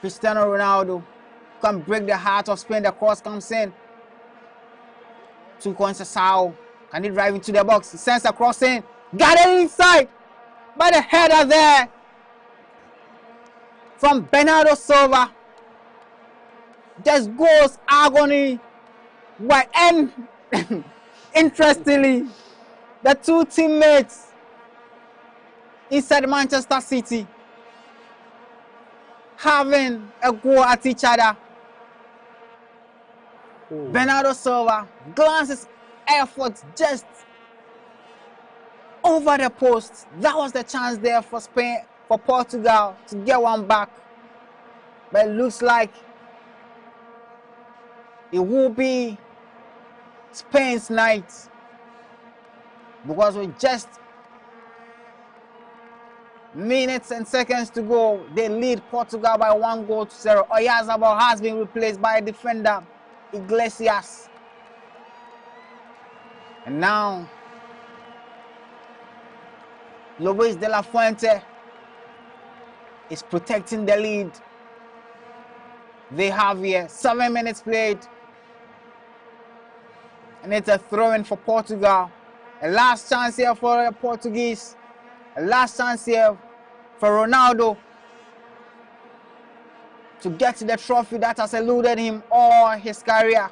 Cristiano Ronaldo, can break the heart of Spain. The cross comes in to Conceição. Can he drive into the box? He sends a cross in. Got it inside by the header there from Bernardo Silva. Just goes agony. Why? And interestingly, the two teammates inside Manchester City having a go at each other. Bernardo Silva glances effort just over the post. That was the chance there for Spain, for Portugal to get one back. But it looks like it will be Spain's night, because with just minutes and seconds to go, they lead Portugal by 1-0. Oyarzabal has been replaced by a defender, Iglesias. And now Luis de la Fuente is protecting the lead. They have here 7 minutes played, and it's a throw-in for Portugal. A last chance here for the Portuguese A last chance here for Ronaldo to get the trophy that has eluded him all his career.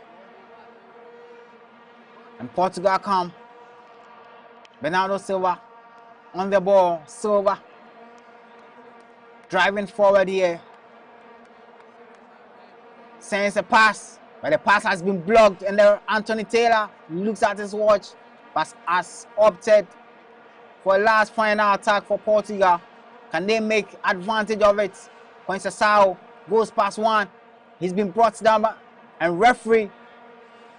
And Portugal come. Bernardo Silva on the ball. Silva driving forward here. Sends a pass, but the pass has been blocked, and Anthony Taylor looks at his watch, but has opted for a last final attack for Portugal. Can they make advantage of it? Conceição goes past one. He's been brought down, and referee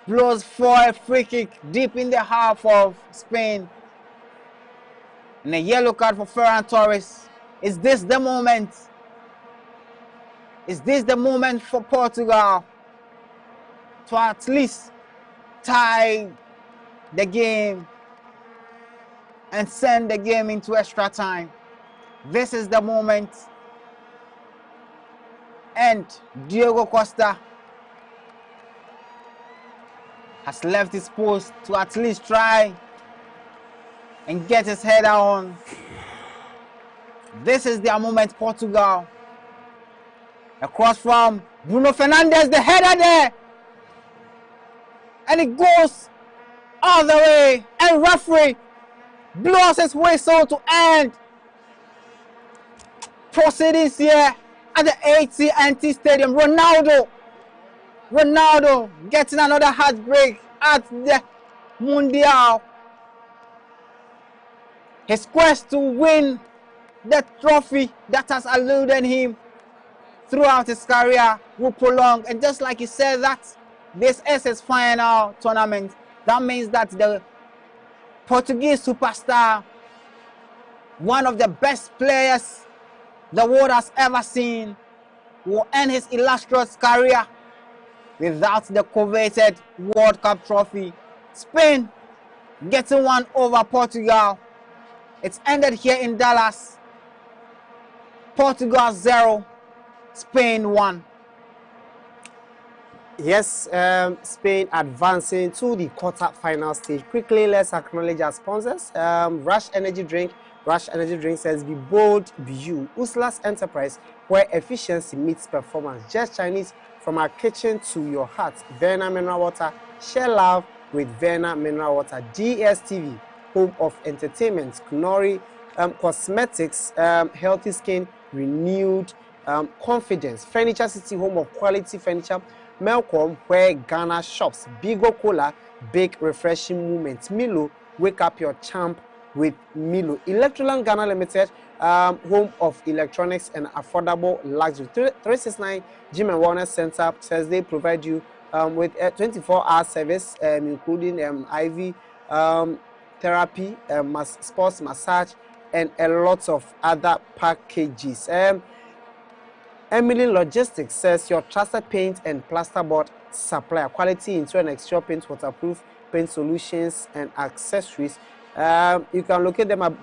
blows for a free kick deep in the half of Spain. And a yellow card for Ferran Torres. Is this the moment? Is this the moment for Portugal to at least tie the game and send the game into extra time? This is the moment. And Diego Costa has left his post to at least try and get his header on. This is their moment, Portugal. Across from Bruno Fernandes, the header there. And it goes all the way. And referee blows his whistle to end proceedings here at the AT&T Stadium. Ronaldo getting another heartbreak at the Mundial. His quest to win the trophy that has eluded him throughout his career will prolong. And just like he said that this is his final tournament, that means that the Portuguese superstar, one of the best players the world has ever seen, will end his illustrious career without the coveted World Cup trophy. Spain getting one over Portugal. It's ended here in Dallas. Portugal 0, Spain 1. Yes, Spain advancing to the quarter-final stage. Quickly, let's acknowledge our sponsors. Rush Energy Drink. Rush Energy Drink says, be bold, be you. Usla's Enterprise, where efficiency meets performance. Just Chinese, from our kitchen to your heart. Verna Mineral Water. Share love with Verna Mineral Water. DSTV, home of entertainment. Knorri Cosmetics, healthy skin, renewed confidence. Furniture City, home of quality furniture. Melcom, where Ghana shops. Bigo Cola, big refreshing moment. Milo, wake up your champ with Milo. Electroland Ghana Limited, home of electronics and affordable luxury. 369 Gym and Wellness Center says they provide you with a 24-hour service, including IV therapy, sports massage, and a lot of other packages. Emily Logistics says your trusted paint and plasterboard supplier. Quality interior and exterior paint, waterproof paint solutions, and accessories. You can locate them at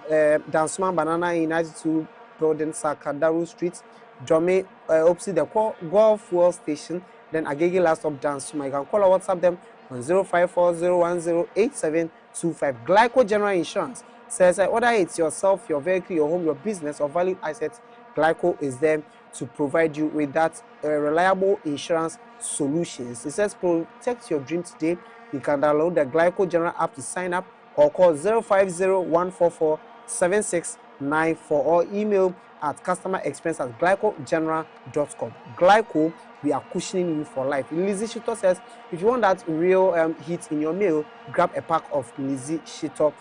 Dansman Banana in 92 Building, Sakadaru Street, Jome, opposite the Golf Fuel Station, then Agege last of Dansuma. You can call or WhatsApp them on 054-010-8725. Glyco General Insurance says whether it's yourself, your vehicle, your home, your business, or valued assets, Glyco is there to provide you with that reliable insurance solutions. It says protect your dream today. You can download the Glyco General app to sign up, or call 050-144-7694, or email at customerexperience@glycogeneral.com. Glyco, we are cushioning you for life. Lizzie Shito says if you want that real heat in your meal, grab a pack of Lizzie Shito.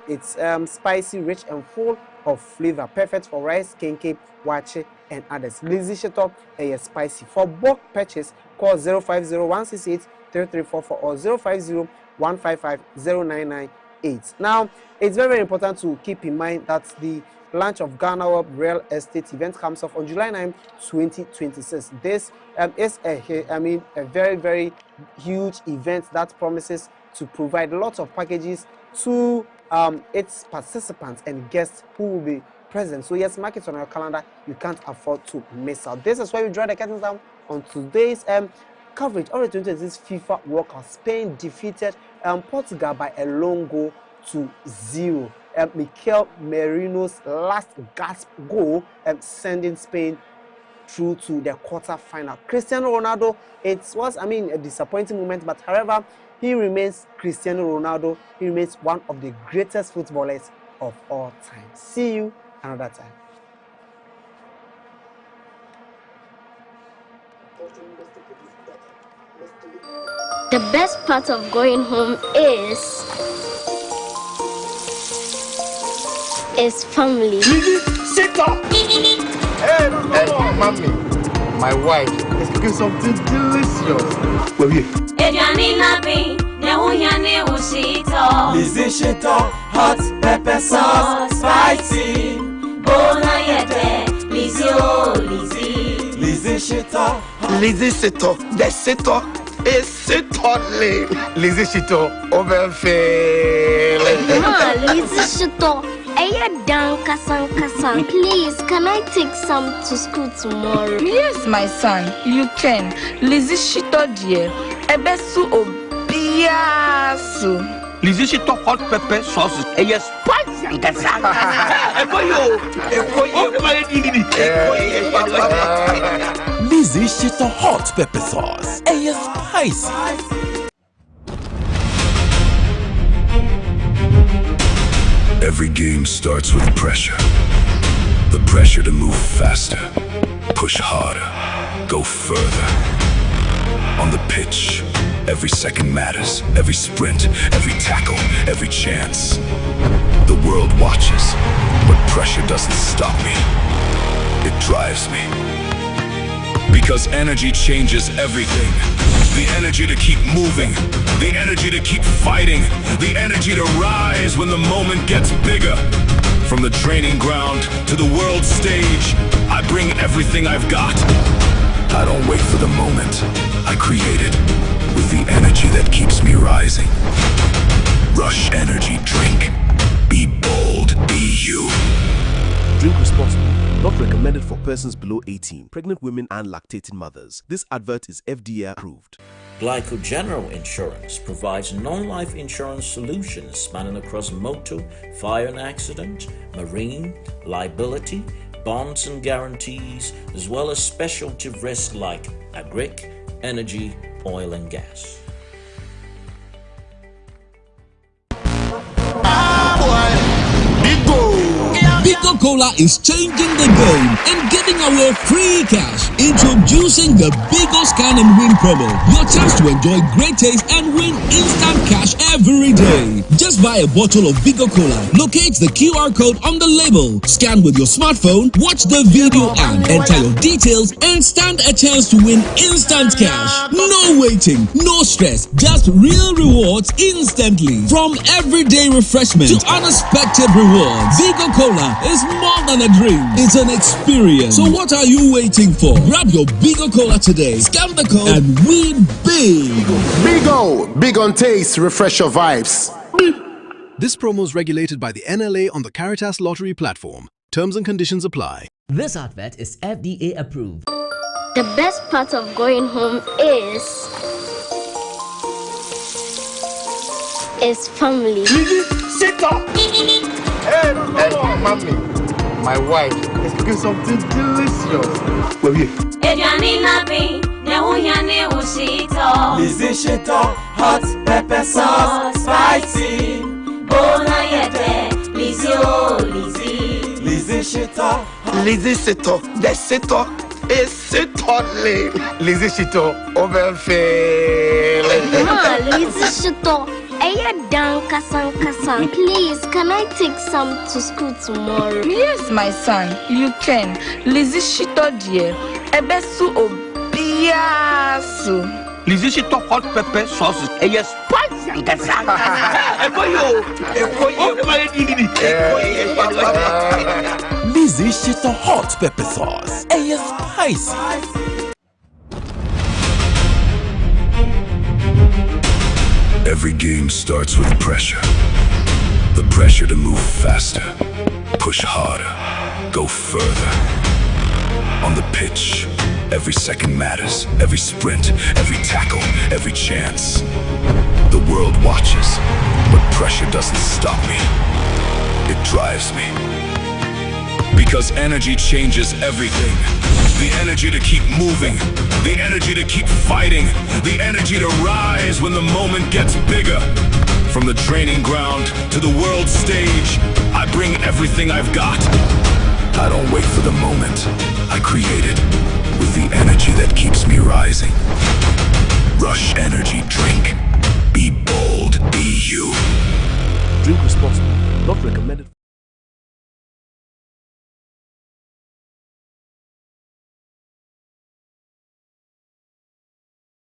It's spicy, rich, and full of flavor, perfect for rice, kenke, wache, and others. Lizzie Shito is spicy. For bulk purchase, call 050-168-3344 or 050-155-0998. Now, it's very, very important to keep in mind that the launch of GhanaWeb Real Estate event comes off on July 9, 2026. This is a very, very huge event that promises to provide lots of packages to its participants and guests who will be present. So yes, mark it on your calendar. You can't afford to miss out. This is where we draw the curtains down on today's coverage of the 2026 FIFA World Cup. Spain defeated Portugal by a lone goal 2-0. Mikel Merino's last gasp goal sending Spain through to the quarter-final. Cristiano Ronaldo, it was, a disappointing moment, but however, he remains Cristiano Ronaldo. He remains one of the greatest footballers of all time. See you another time. The best part of going home is family. Sit up! Hey, mommy, my wife is cooking something delicious. Where are you? Lizzie Shito, hot pepper sauce, spicy. Bona yete, Lizzie, oh Lizzie. Lizzie Shito, Lizzie Shito, the Shito is Shito. Lizzie Shito, over fail. Lizzie Shito, please, can I take some to school tomorrow? Yes, my son, you can. Lizzie Shito dear, ebesu obiasu. Lizzie Shito hot pepper sauce. Yes, spicy and Lizzie Shito hot pepper sauce. Yes, spicy. Every game starts with pressure. The pressure to move faster, push harder, go further. On the pitch, every second matters, every sprint, every tackle, every chance. The world watches, but pressure doesn't stop me. It drives me. Because energy changes everything. The energy to keep moving, the energy to keep fighting, the energy to rise when the moment gets bigger. From the training ground to the world stage, I bring everything I've got. I don't wait for the moment. I create it with the energy that keeps me rising. Rush Energy Drink. Be bold, be you. Drink responsibly. Not recommended for persons below 18, pregnant women and lactating mothers. This advert is FDA approved. Glyco General Insurance provides non-life insurance solutions spanning across motor, fire and accident, marine, liability, bonds and guarantees, as well as specialty risks like agric, energy, oil and gas. Bigo Cola is changing the game and giving away free cash. Introducing the Bigo Scan and Win promo. Your chance to enjoy great taste and win instant cash every day. Just buy a bottle of Bigo Cola, locate the QR code on the label, scan with your smartphone, watch the video and enter your details and stand a chance to win instant cash. No waiting, no stress, just real rewards instantly. From everyday refreshment to unexpected rewards, Bigo Cola is more than a drink, it's an experience. So what are you waiting for? Grab your Bigo Cola today, scan the code and win big. Bigo, big on taste, refresh your vibes. This promo is regulated by the NLA on the Caritas Lottery platform. Terms and conditions apply. This advert is FDA approved. The best part of going home is family. Sit up! Hey, mommy, my wife is cooking something delicious. Where are you? Lizzie Shito, hot pepper sauce, spicy. Bona yete, Lizzie, oh Lizzie. Lizzie Shito, Lizzie Shito, the Shito is Shito. Lizzie Shito, over fail. Lizzie Shito, please, can I take some to school tomorrow? Yes, my son, you can. Lizzie Shito dear, ebesu obiasu. Lizzie Shito hot pepper sauce. Yes, spicy and Lizzie Shito hot pepper sauce. Yes, spicy. Every game starts with pressure. The pressure to move faster, push harder, go further. On the pitch, every second matters, every sprint, every tackle, every chance. The world watches. But pressure doesn't stop me. It drives me. Because energy changes everything. The energy to keep moving. The energy to keep fighting. The energy to rise when the moment gets bigger. From the training ground to the world stage, I bring everything I've got. I don't wait for the moment. I create it with the energy that keeps me